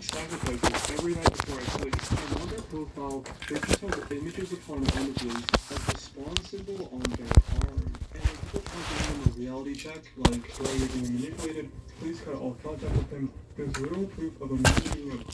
sacrifices every night before I sleep." And on their profile, they just have images upon images of the Spawn symbol on their arm. And when people contact them a reality check, like, "Where you're being manipulated, please cut all contact with him," there's literal proof of a meeting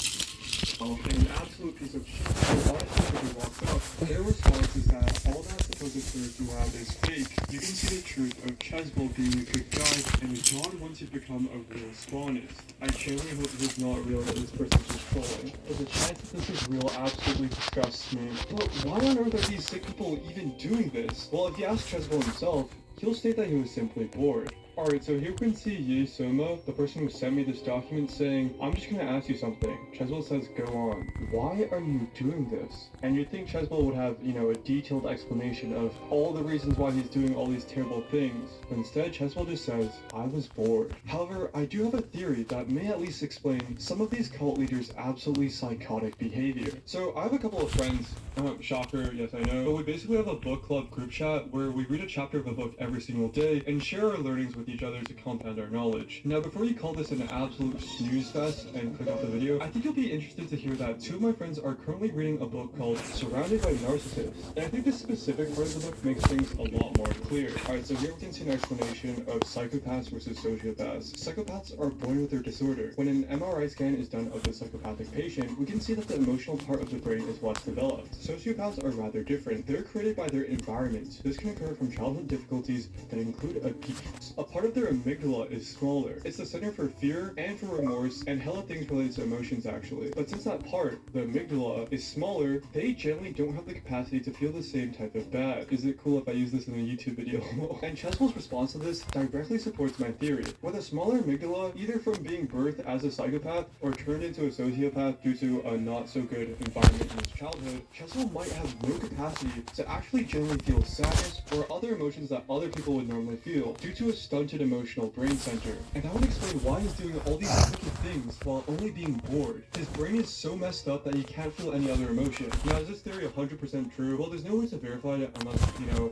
of an absolute piece of shit. So honestly, when he walks up, their response is that all that supposed courage you have is fake. You can see the truth of Chesbol being a good guy and is not once he's become a real spawnist. I genuinely hope this is not real and this person's just trolling. But the chance that this is real absolutely disgusts me. But why on earth are these sick people even doing this? Well, if you ask Chesbol himself, he'll state that he was simply bored. Alright, so here we can see Ye Soma, the person who sent me this document, saying, I'm just gonna ask you something. Cheswell says, go on. Why are you doing this? And you'd think Cheswell would have, a detailed explanation of all the reasons why he's doing all these terrible things. But instead, Cheswell just says, I was bored. However, I do have a theory that may at least explain some of these cult leaders' absolutely psychotic behavior. So I have a couple of friends, shocker, yes I know, but we basically have a book club group chat where we read a chapter of a book every single day and share our learnings with each other to compound our knowledge. Now, before you call this an absolute snooze fest and click off the video, I think you'll be interested to hear that two of my friends are currently reading a book called Surrounded by Narcissists. And I think this specific part of the book makes things a lot more clear. Alright, so here we can see an explanation of psychopaths versus sociopaths. Psychopaths are born with their disorder. When an MRI scan is done of the psychopathic patient, we can see that the emotional part of the brain is less developed. Sociopaths are rather different. They're created by their environment. This can occur from childhood difficulties that include abuse. A part of their amygdala is smaller. It's the center for fear and for remorse and hella things related to emotions actually. But since that part, the amygdala, is smaller, they generally don't have the capacity to feel the same type of bad. Is it cool if I use this in a YouTube video? And Cheswell's response to this directly supports my theory. With a smaller amygdala, either from being birthed as a psychopath or turned into a sociopath due to a not so good environment in his childhood, Cheswell might have no capacity to actually genuinely feel sadness or other emotions that other people would normally feel due to a stunted emotional brain center. And that would explain why he's doing all these wicked things while only being bored. His brain is so messed up that he can't feel any other emotion. Now, is this theory 100% true? Well, there's no way to verify it unless,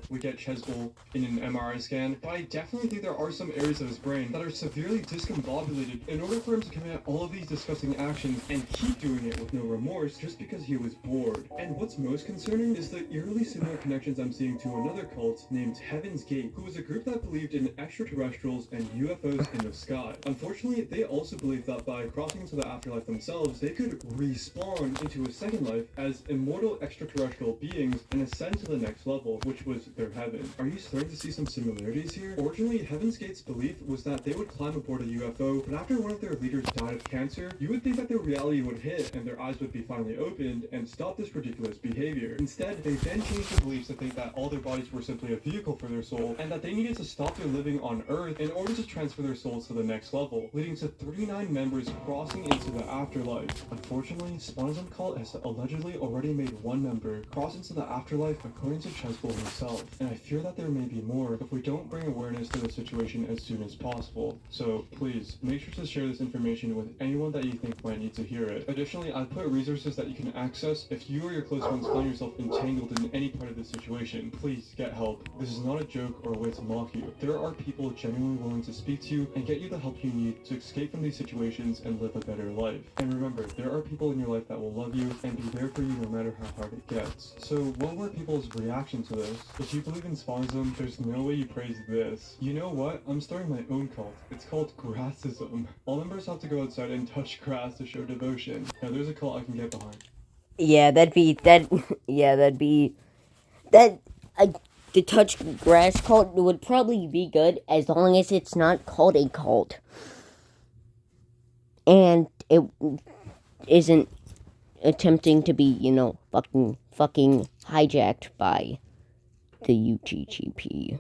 we get Cheswell in an MRI scan, but I definitely think there are some areas of his brain that are severely discombobulated in order for him to commit all of these disgusting actions and keep doing it with no remorse just because he was bored. And what's most concerning is the eerily similar connections I'm seeing to another cult named Heaven's Gate, who was a group that believed in extraterrestrials and UFOs in the sky. Unfortunately, they also believed that by crossing into the afterlife themselves, they could respawn into a second life as immortal extraterrestrial beings and ascend to the next level, which was their heaven. Are you starting to see some similarities here? Originally, Heaven's Gate's belief was that they would climb aboard a UFO, but after one of their leaders died of cancer, you would think that their reality would hit and their eyes would be finally opened and stop this ridiculous behavior. Instead, they then changed their beliefs to think that all their bodies were simply a vehicle for their soul and that they needed to stop their living on Earth in order to transfer their souls to the next level, leading to 39 members crossing into the afterlife. Unfortunately, Spawnism Cult has allegedly already made one member cross into the afterlife according to Cheswell himself, and I fear that there may be more if we don't bring awareness to the situation as soon as possible. So please, make sure to share this information with anyone that you think might need to hear it. Additionally, I've put resources that you can access if you or your close ones find yourself entangled in any part of this situation. Please get help. This is not a joke or a way to mock you. There are people genuinely willing to speak to you and get you the help you need to escape from these situations and live a better life. And remember, there are people in your life that will love you and be there for you no matter how hard it gets. So what were people's reaction to this? If you believe in Spawnism, there's no way you praise this. You know what? I'm starting my own cult. It's called Grassism. All members have to go outside and touch grass to show devotion. Now there's a cult I can get behind. Yeah, the touch grass cult would probably be good as long as it's not called a cult. And it isn't attempting to be, fucking hijacked by the UTGP.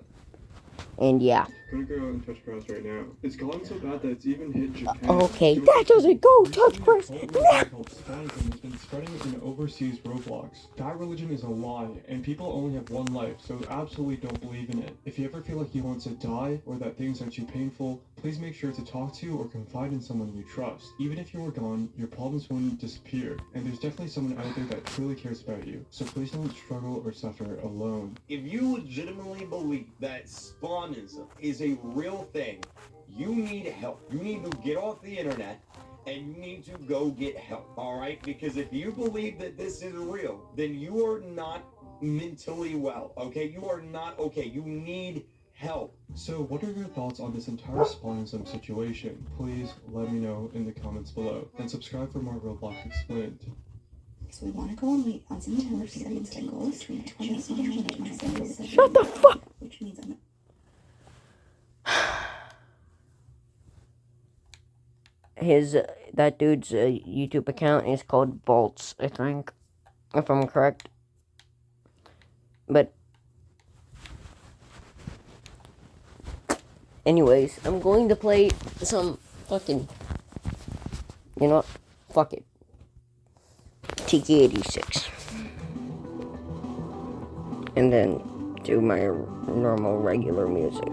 And yeah. I'm gonna go out and touch grass right now. It's gotten so bad that it's even hit Japan. Okay, that doesn't go touch grass. Spawnism has been spreading in overseas Roblox. That religion is a lie, and people only have one life, so absolutely don't believe in it. If you ever feel like you want to die, or that things are too painful, please make sure to talk to or confide in someone you trust. Even if you were gone, your problems won't disappear, and there's definitely someone out there that truly cares about you, so please don't struggle or suffer alone. If you legitimately believe that Spawnism is a real thing, you need help. You need to get off the internet and you need to go get help, alright? Because if you believe that this is real, then you are not mentally well, okay? You are not okay. You need help. So what are your thoughts on this entire Spawnism situation? Please let me know in the comments below. And subscribe for more Roblox Explained. So we want to go and wait on some tours that it's like goal between 20 and Shut the fuck! Which means I'm that dude's YouTube account is called Bolts, I think, if I'm correct. But Anyways, I'm going to play some fucking... You know what? Fuck it. Tiki 86. And then do my normal regular music.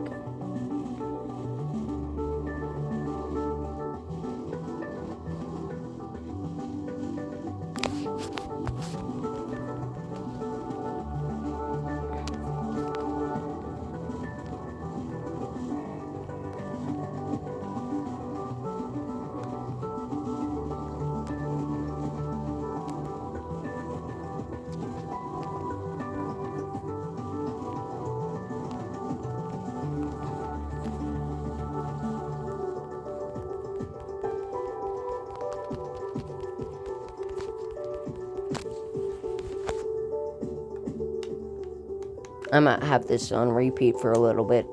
I might have this on repeat for a little bit.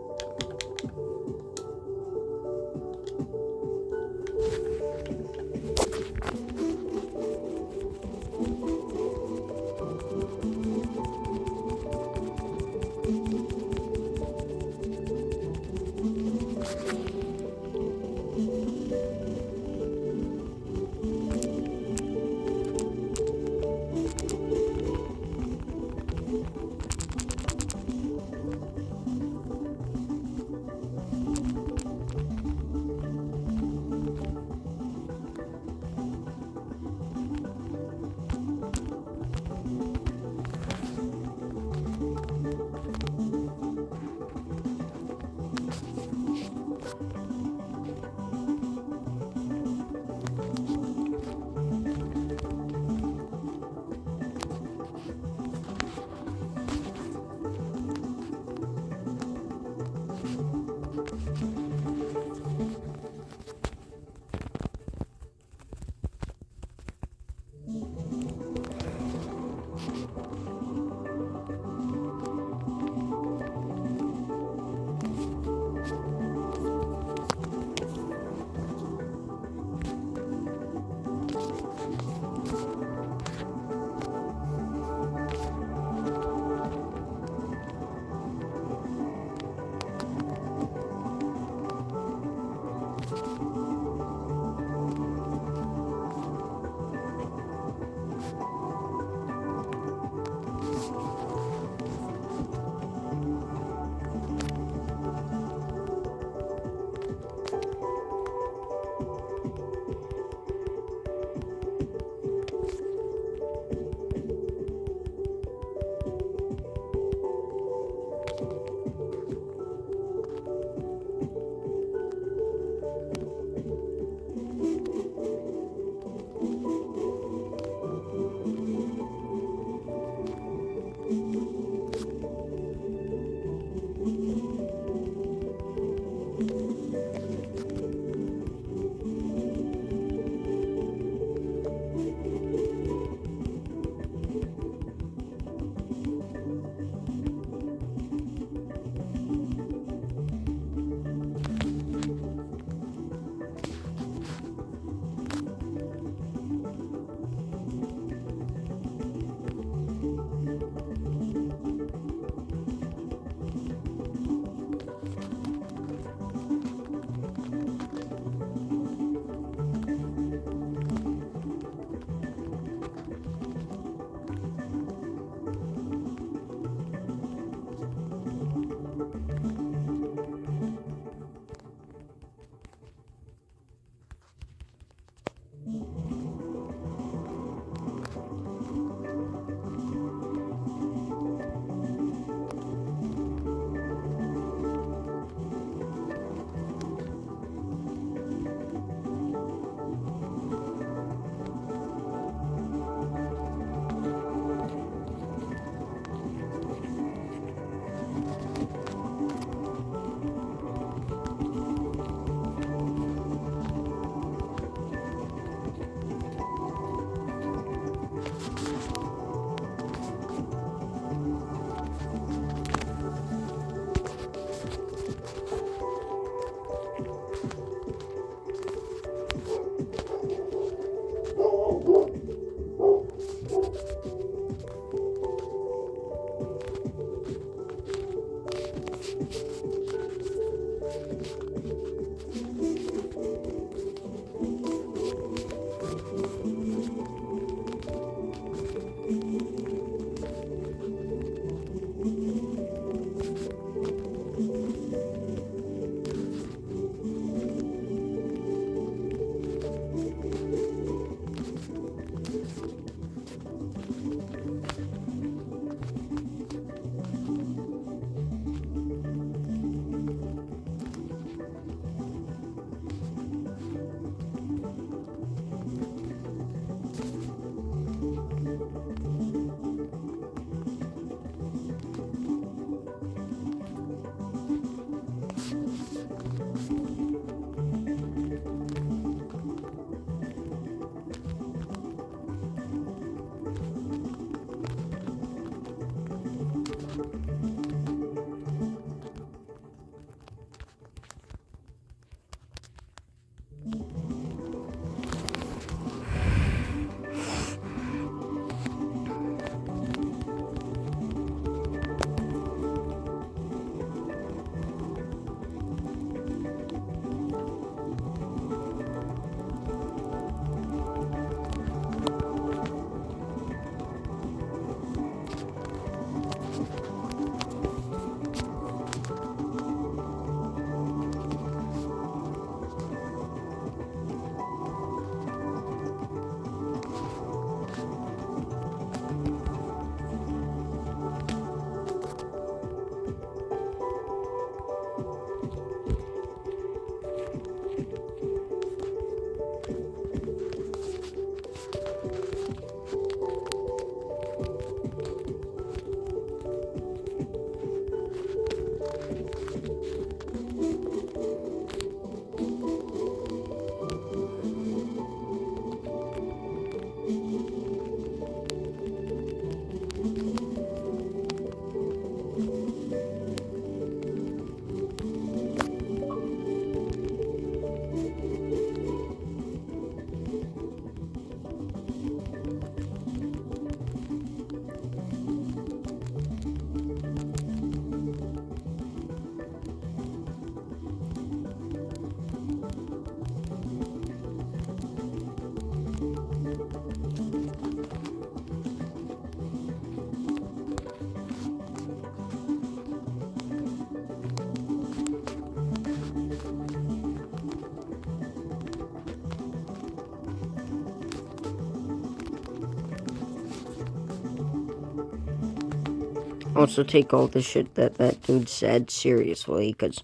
also take all the shit that dude said seriously, because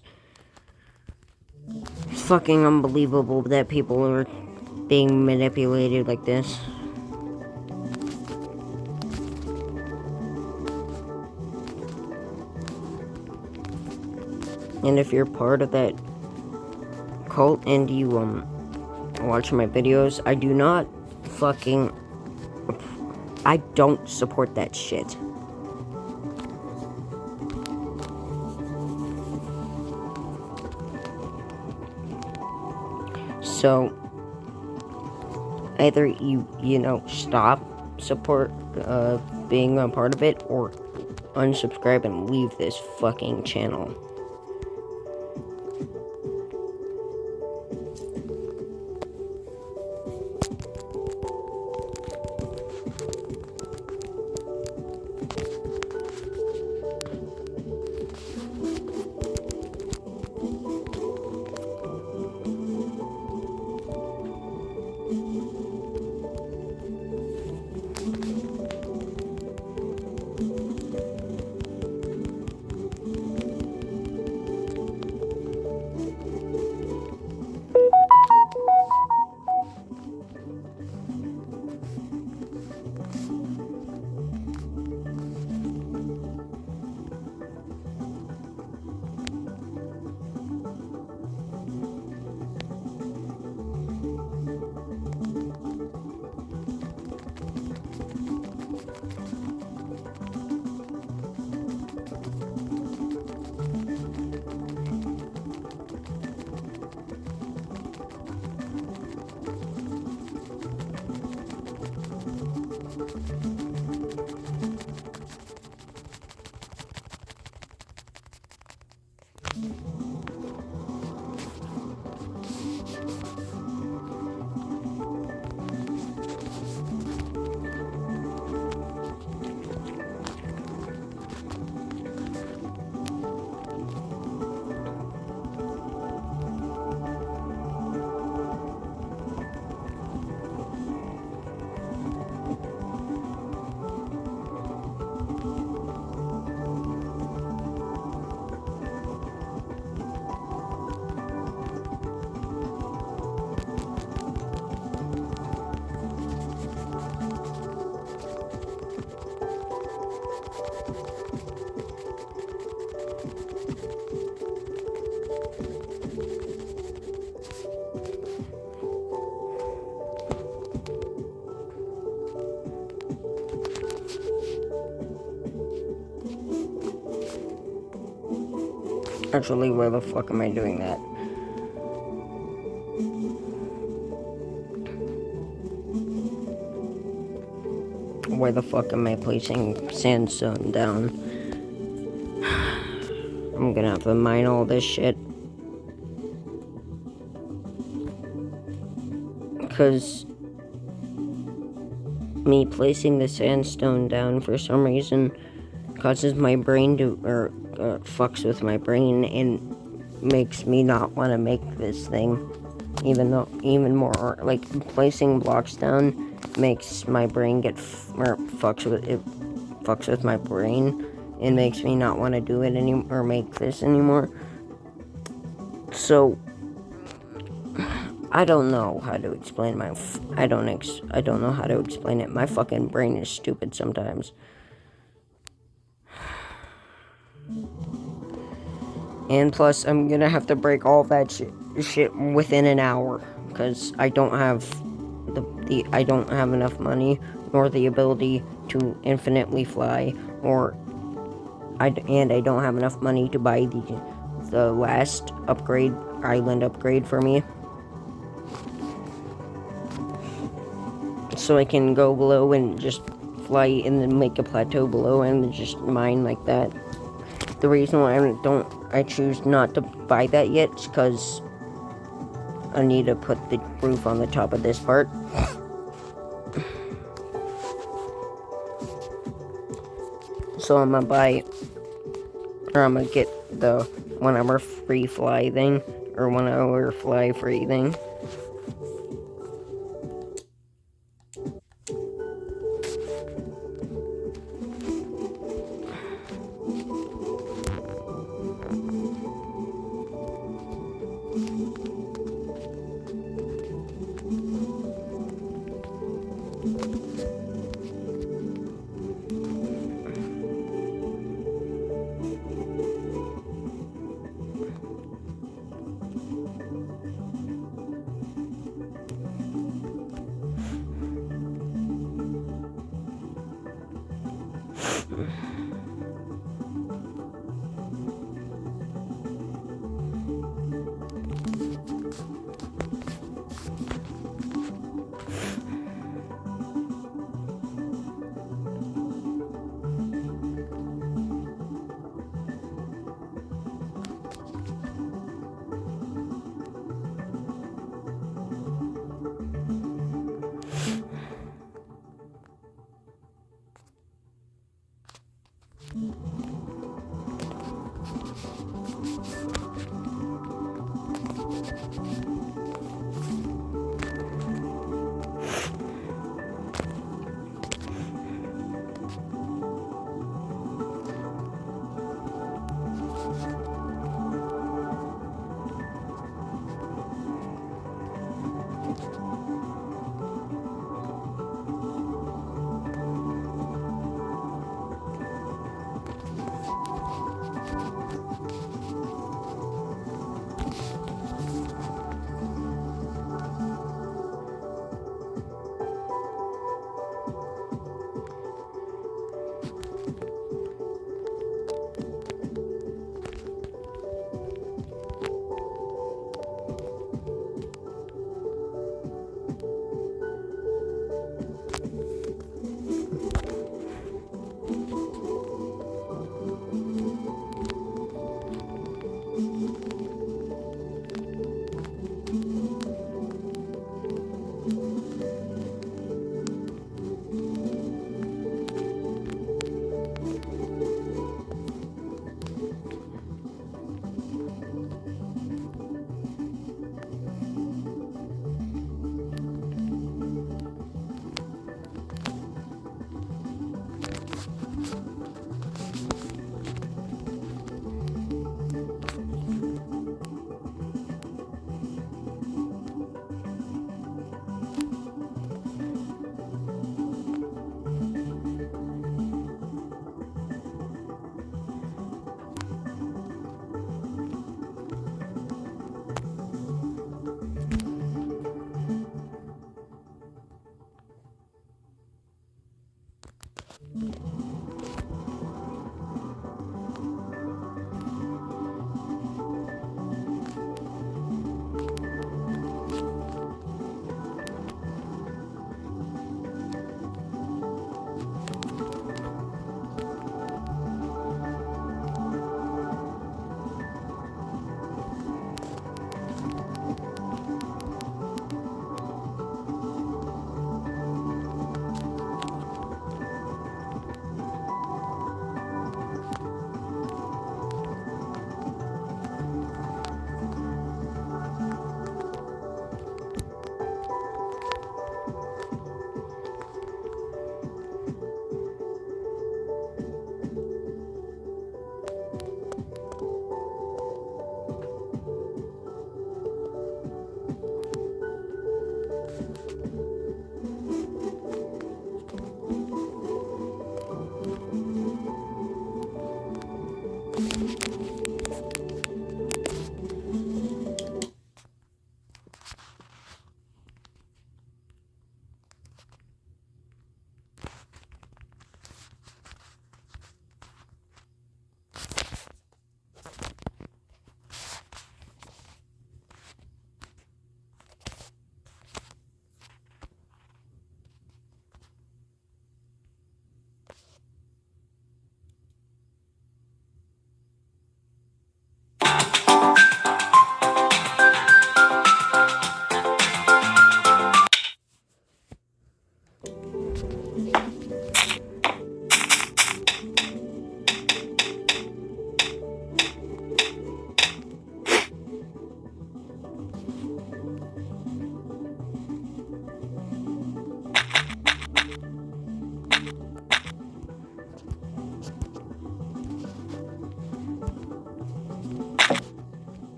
it's fucking unbelievable that people are being manipulated like this. And if you're part of that cult and you watch my videos, I don't support that shit. So either you stop being a part of it, or unsubscribe and leave this fucking channel. Actually, where the fuck am I doing that? Where the fuck am I placing sandstone down? I'm gonna have to mine all this shit. Because me placing the sandstone down for some reason causes my brain to, fucks with my brain and makes me not want to make this thing. Even more, like, placing blocks down makes my brain fucks with my brain and makes me not want to do it anymore, or make this anymore. So I don't know how to explain I don't know how to explain it. My fucking brain is stupid sometimes. And plus, I'm gonna have to break all that shit within an hour, because I don't have I don't have enough money nor the ability to infinitely fly, I don't have enough money to buy the last island upgrade for me. So I can go below and just fly and then make a plateau below and just mine like that. The reason why I choose not to buy that yet is because I need to put the roof on the top of this part. So I'm gonna get the 1 hour free fly thing, or 1 hour fly free thing.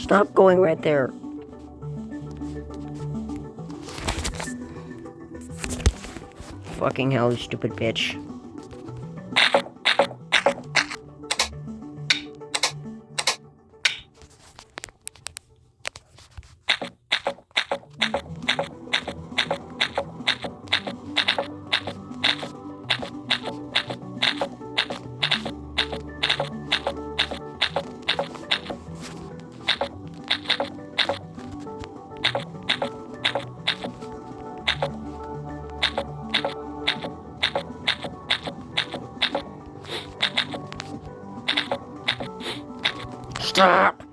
Stop going right there. Fucking hell, you stupid bitch. Stop!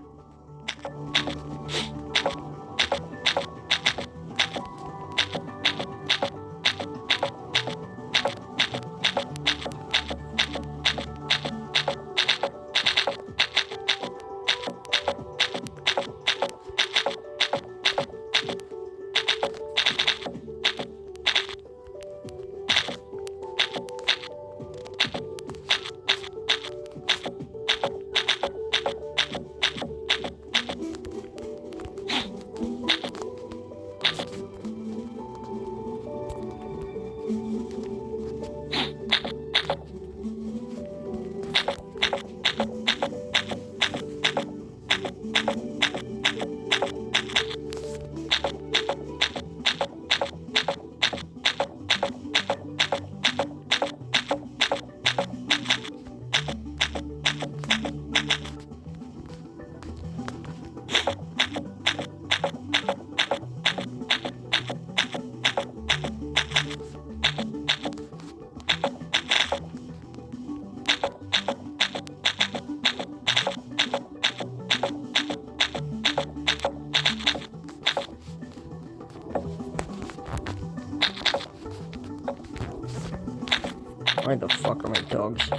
Why the fuck are my dogs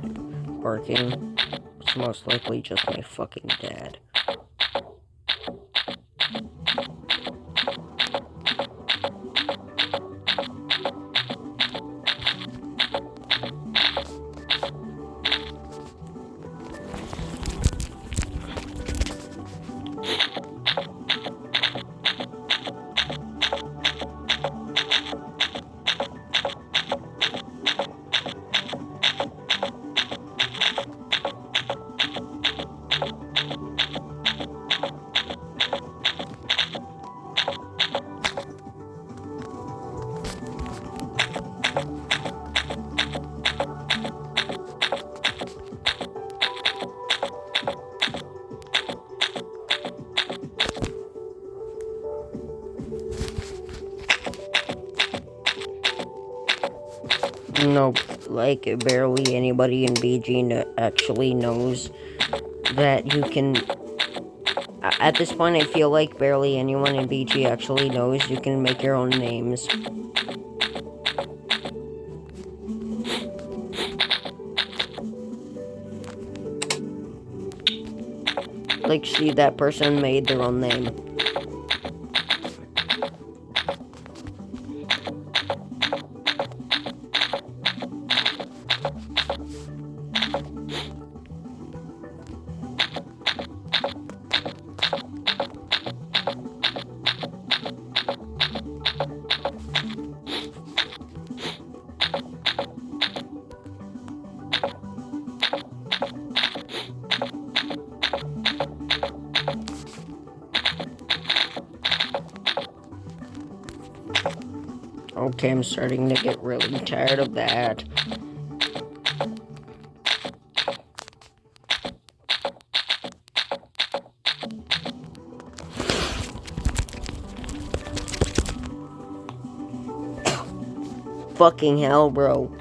barking? It's most likely just my fucking dad. Nope, like barely anybody in BG actually knows that you can. At this point, I feel like barely anyone in BG actually knows you can make your own names. Like, see, that person made their own name. Okay, I'm starting to get really tired of that. Fucking hell, bro.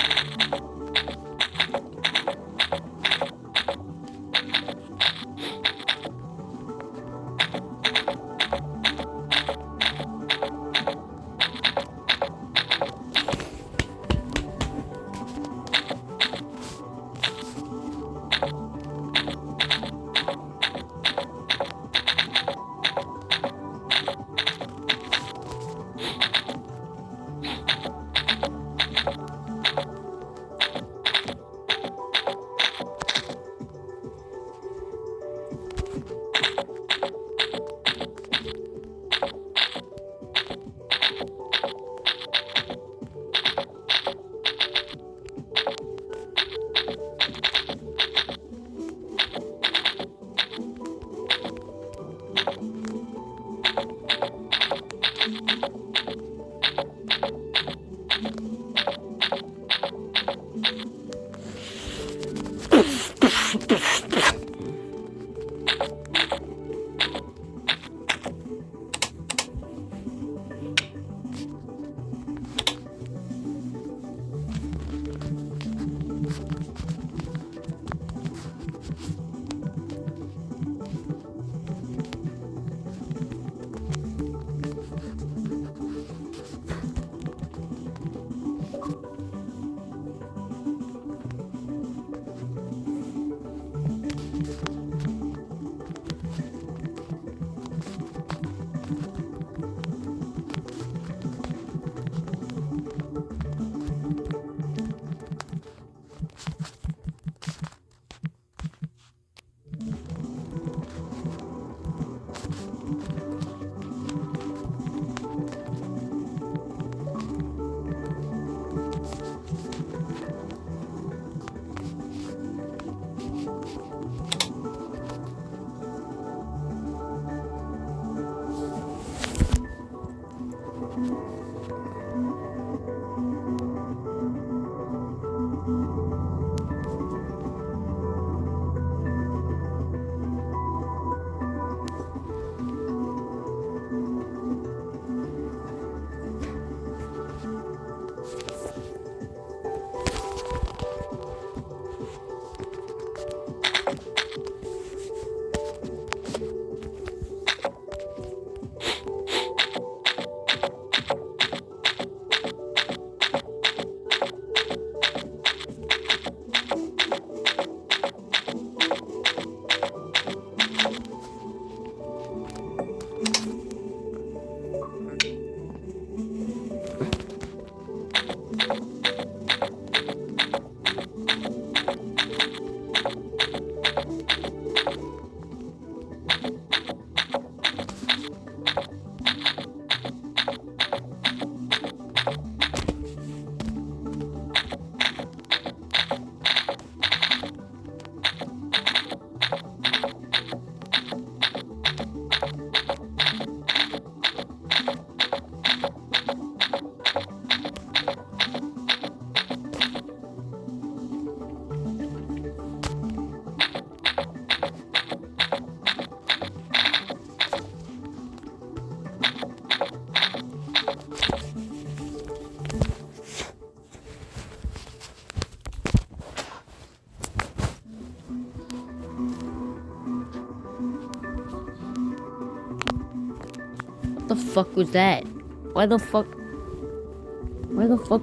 fuck was that? Why the fuck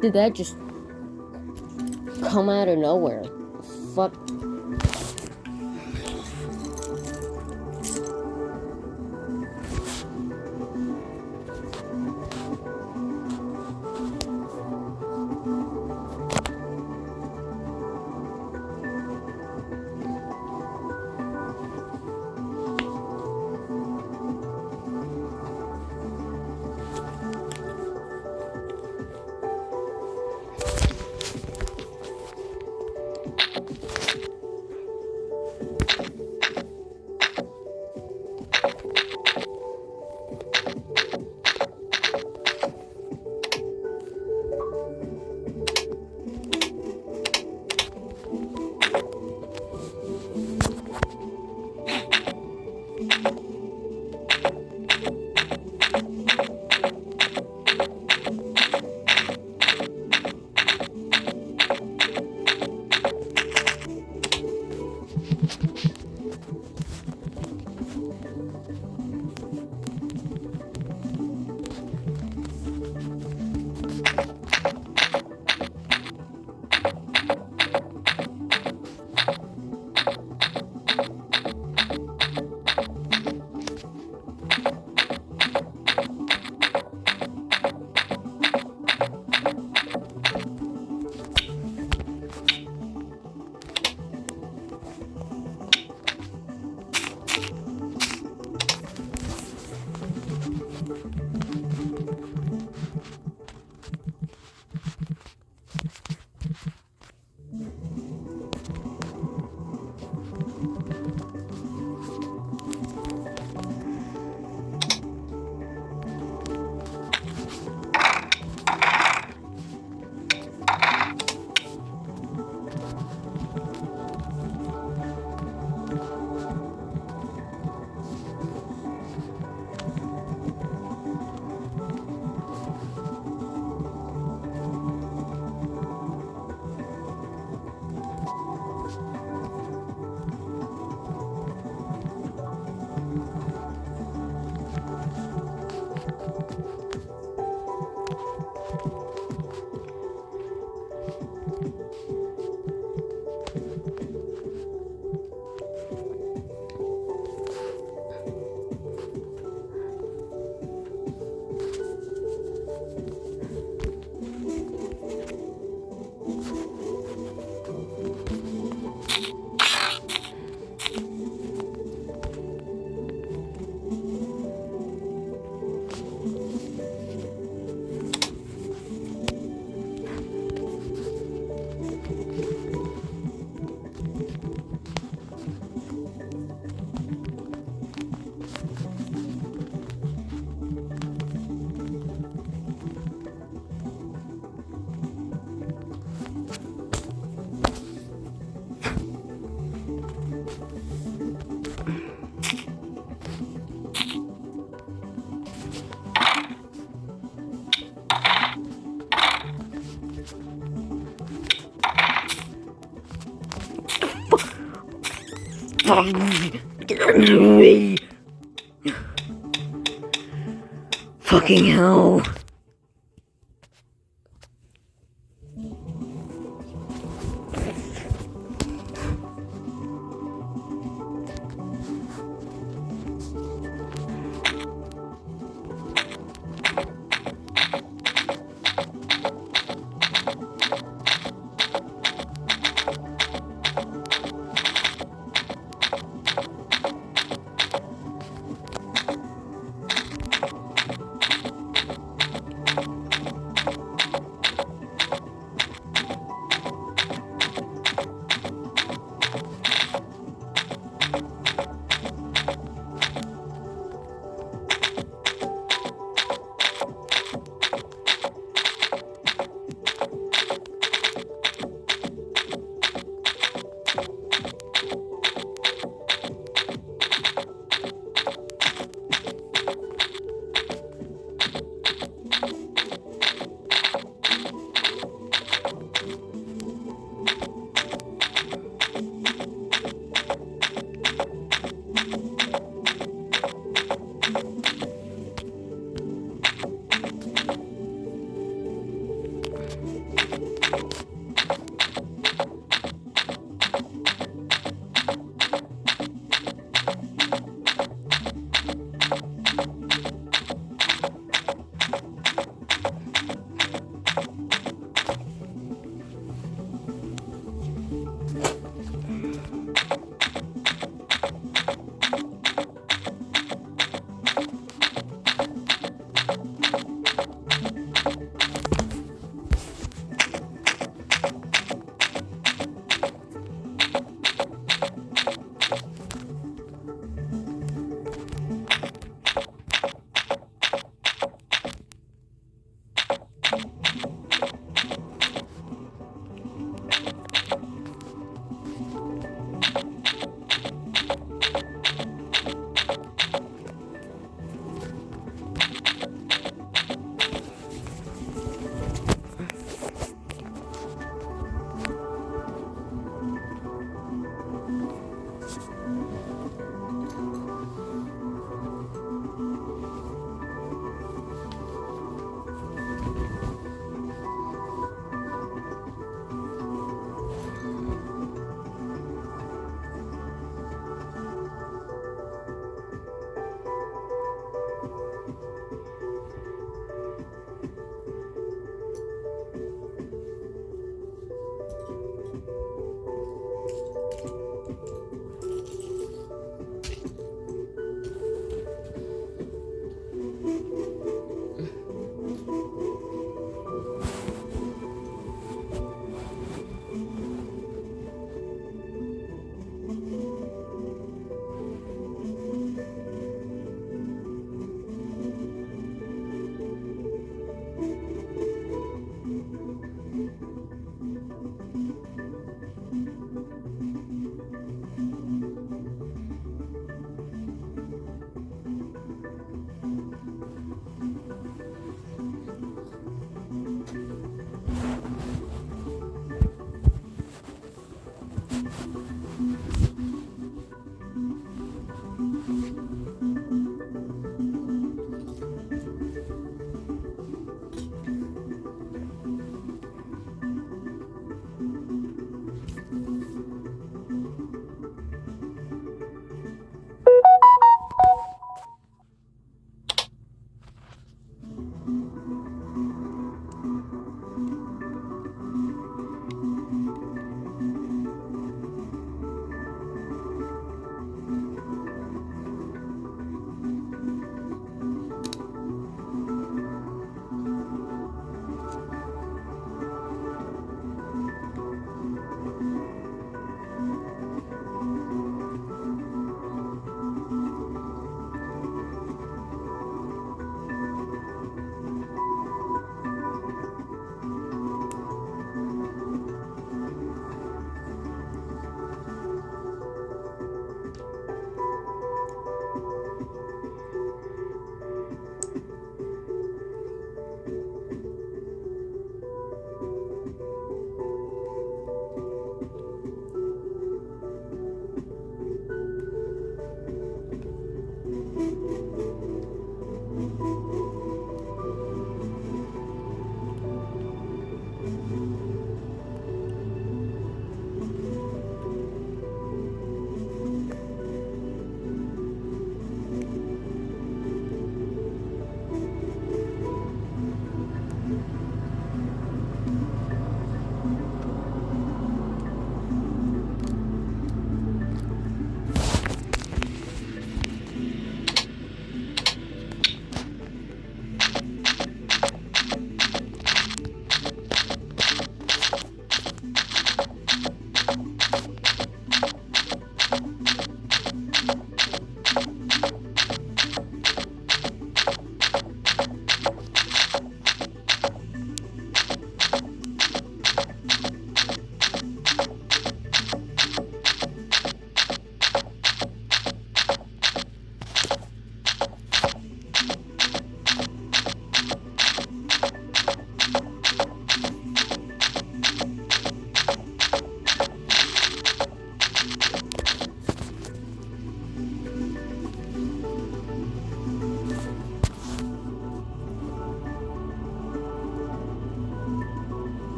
did that just come out of nowhere? Fuck. Fucking hell.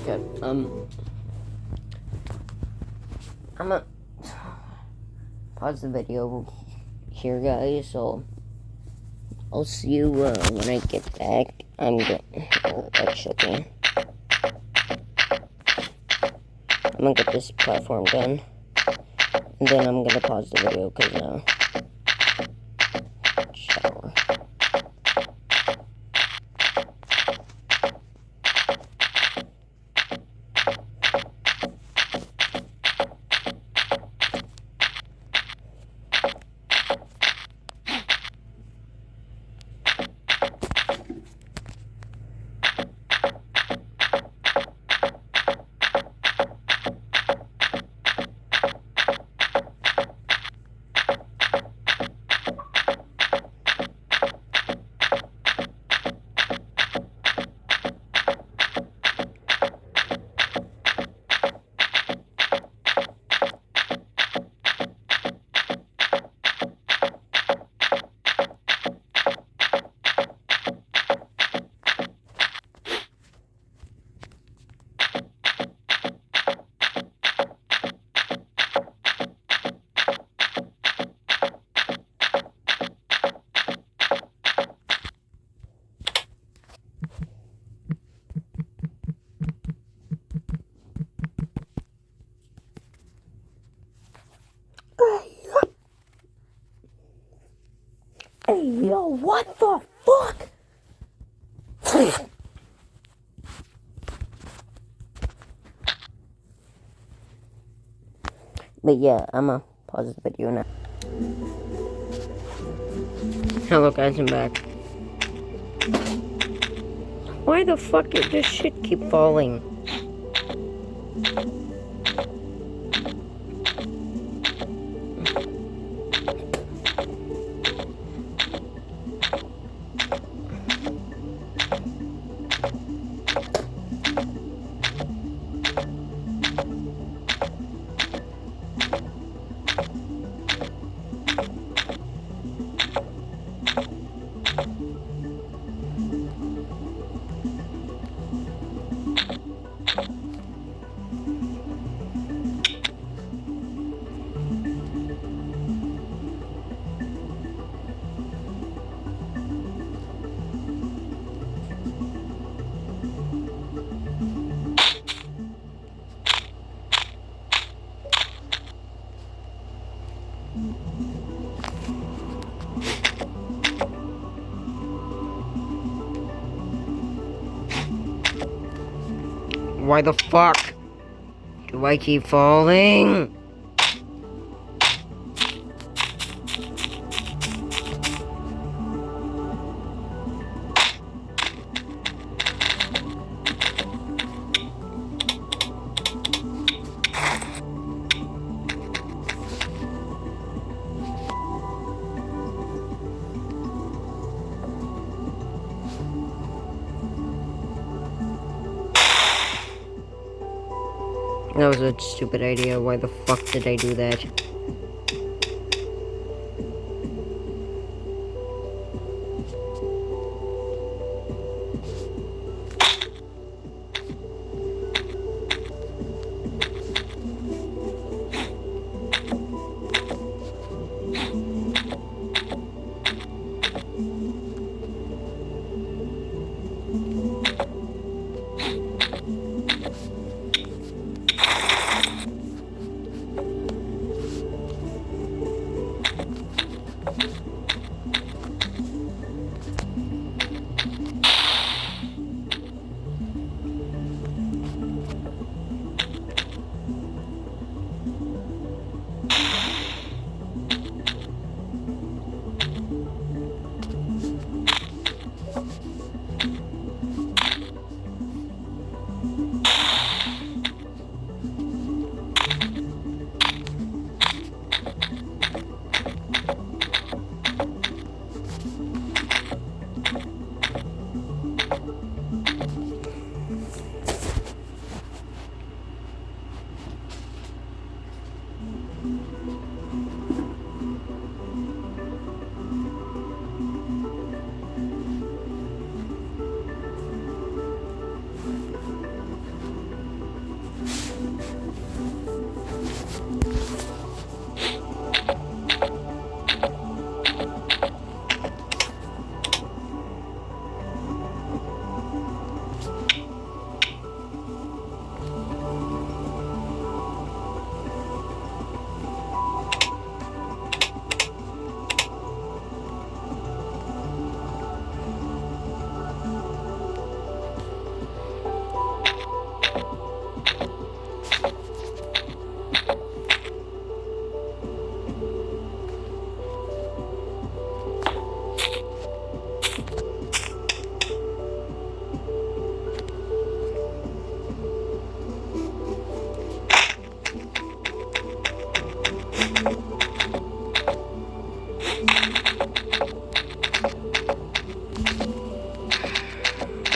Okay, I'm gonna pause the video here, guys, so I'll see you when I get back. I'm gonna get this platform done, and then I'm gonna pause the video, because, shower. Hey, yo, what the fuck? But yeah, I'ma pause the video now. Hello guys, I'm back. Why the fuck did this shit keep falling? Why the fuck do I keep falling? That was a stupid idea. Why the fuck did I do that?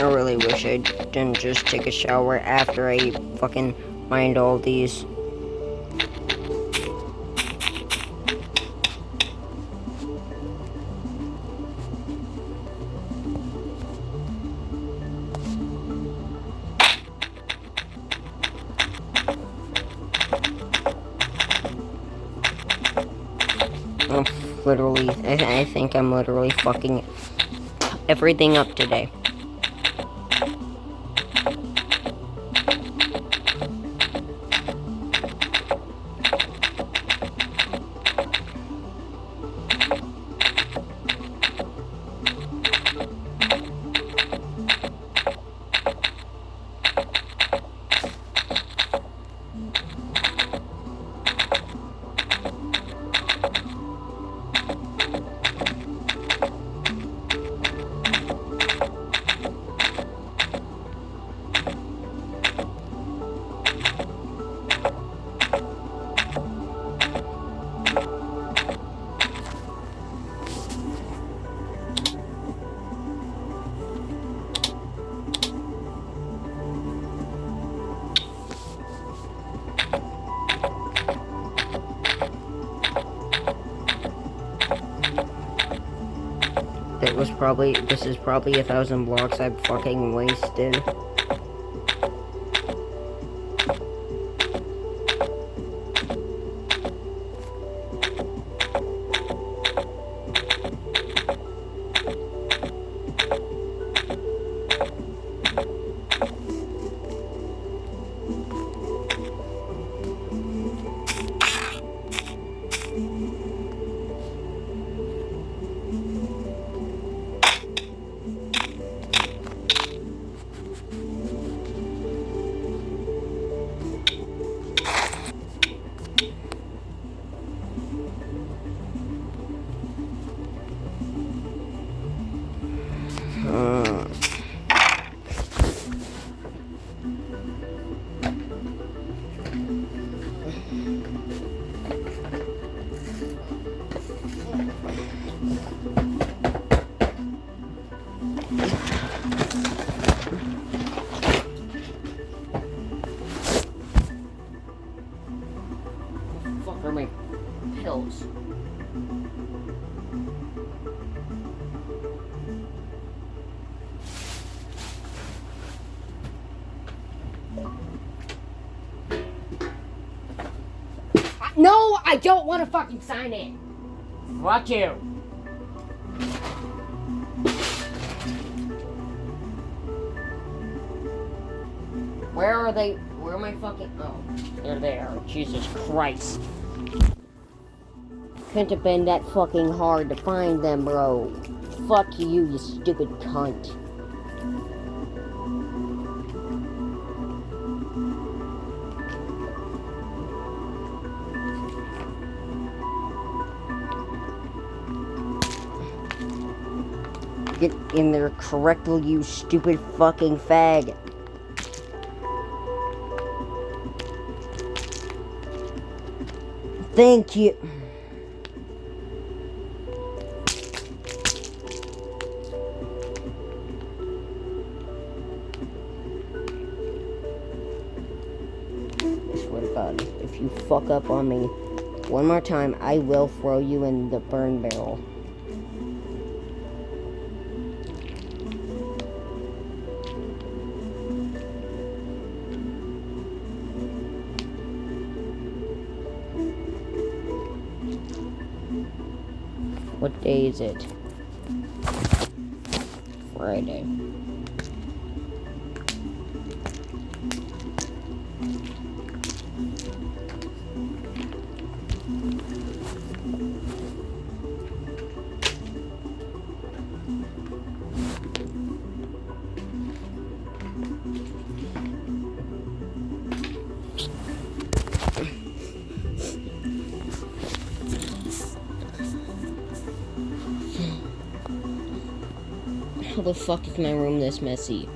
I really wish I didn't just take a shower after I fucking mined all these. I think I'm literally fucking everything up today. This is probably 1,000 blocks I've fucking wasted. Fuck are my pills? No, I don't want to fucking sign it. Fuck you. Where are they? Where am I fucking? Oh, there they are. Jesus Christ. Couldn't have been that fucking hard to find them, bro. Fuck you, you stupid cunt. Get in there correctly, you stupid fucking fag. Thank you. I swear to God, if you fuck up on me one more time, I will throw you in the burn barrel. What day is it? Friday. How the fuck is my room this messy?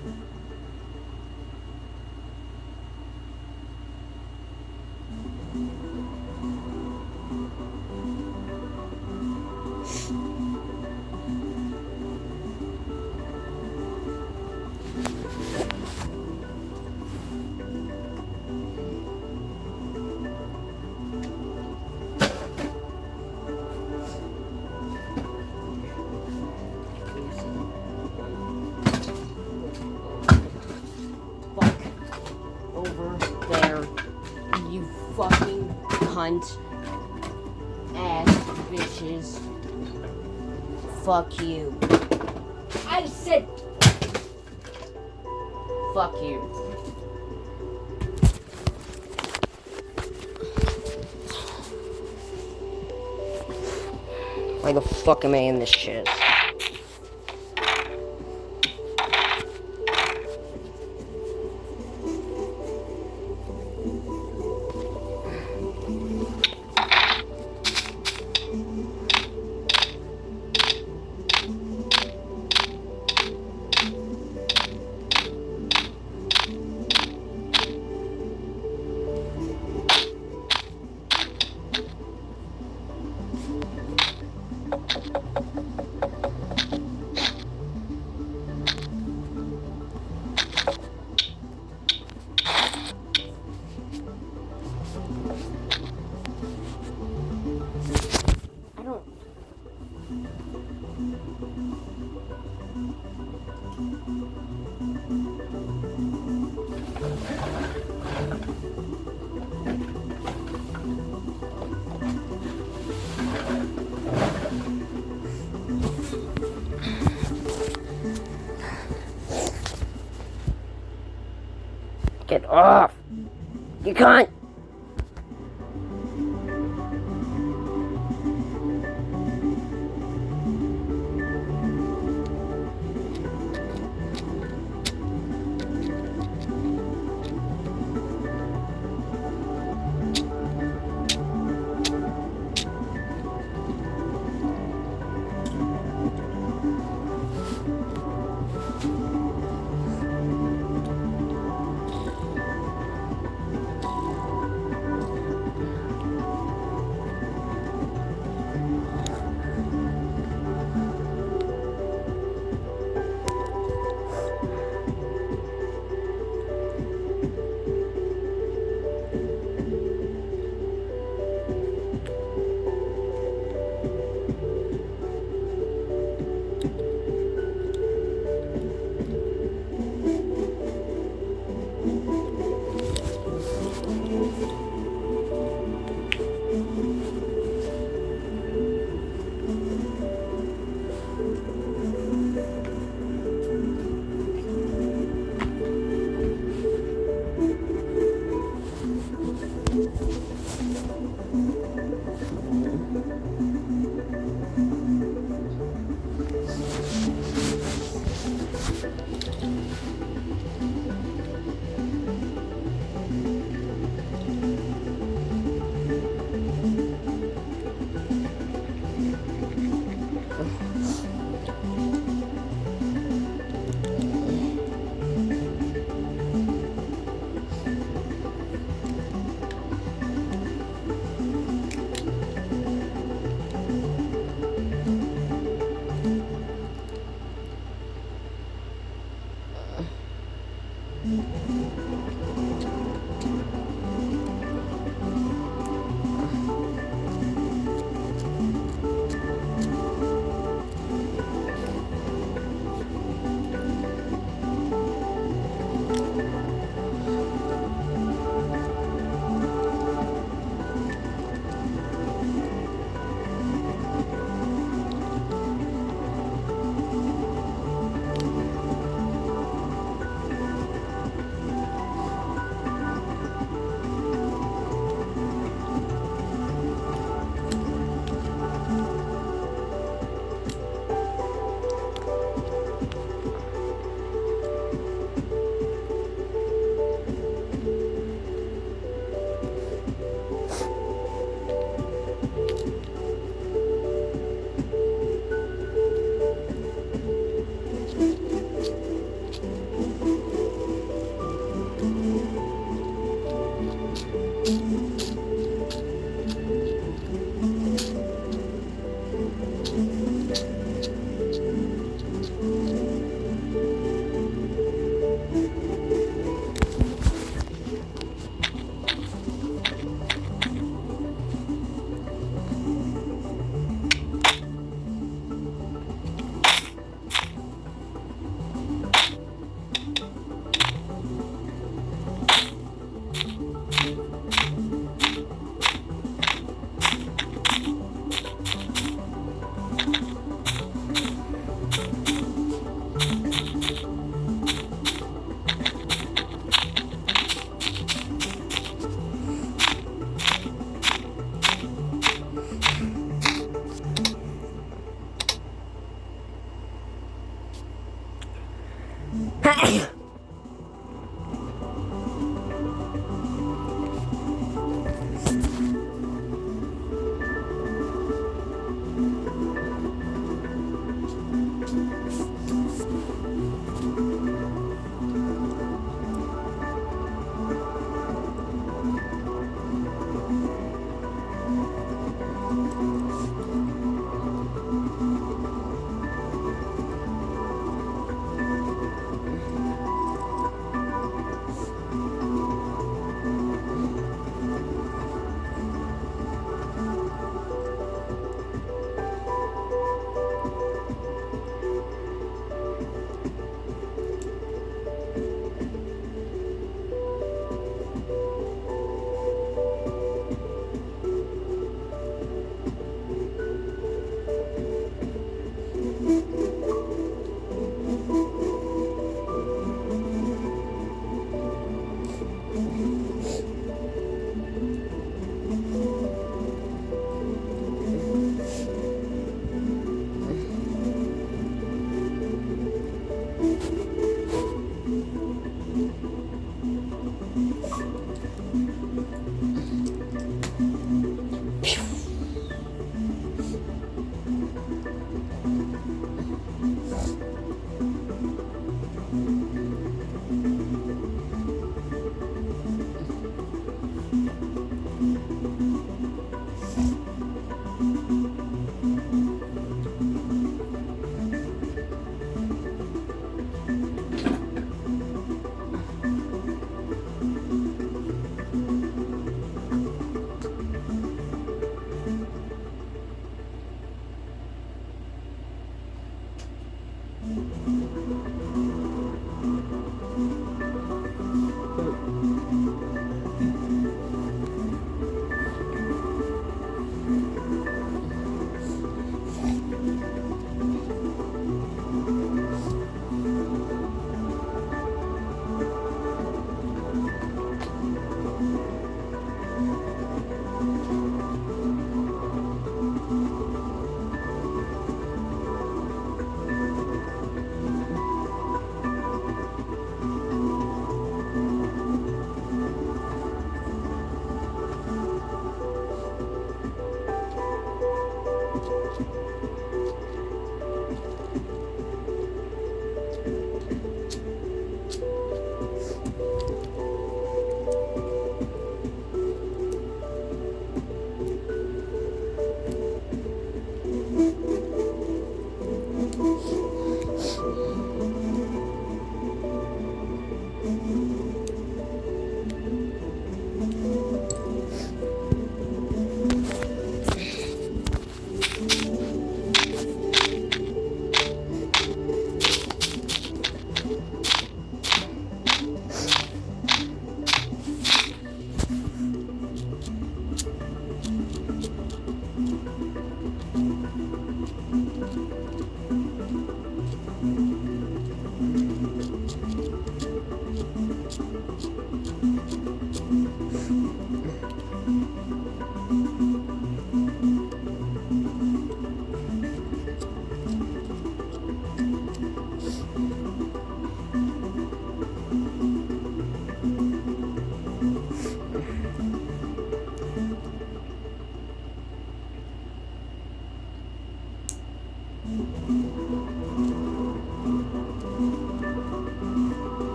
cunt. Ass bitches. Fuck you. I said fuck you. Why the fuck am I in this shit? Get off! You can't!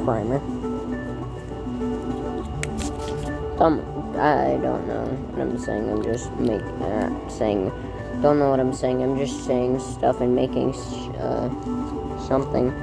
Primer. I don't know what I'm saying. I'm just saying. Don't know what I'm saying. I'm just saying stuff and making something.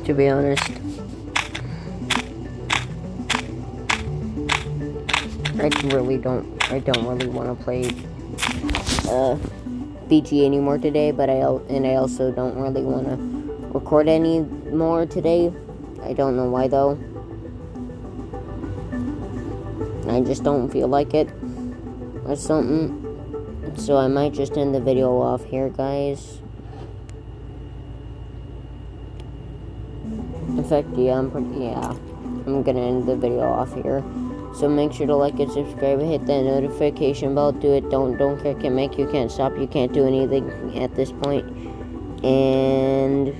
to be honest. I don't really want to play BG anymore today, but I also don't really want to record any more today. I don't know why though. I just don't feel like it or something. So I might just end the video off here, guys. In fact, I'm gonna end the video off here. So make sure to like and subscribe, hit that notification bell, do it, don't click and make, you can't stop, you can't do anything at this point. And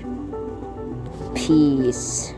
peace.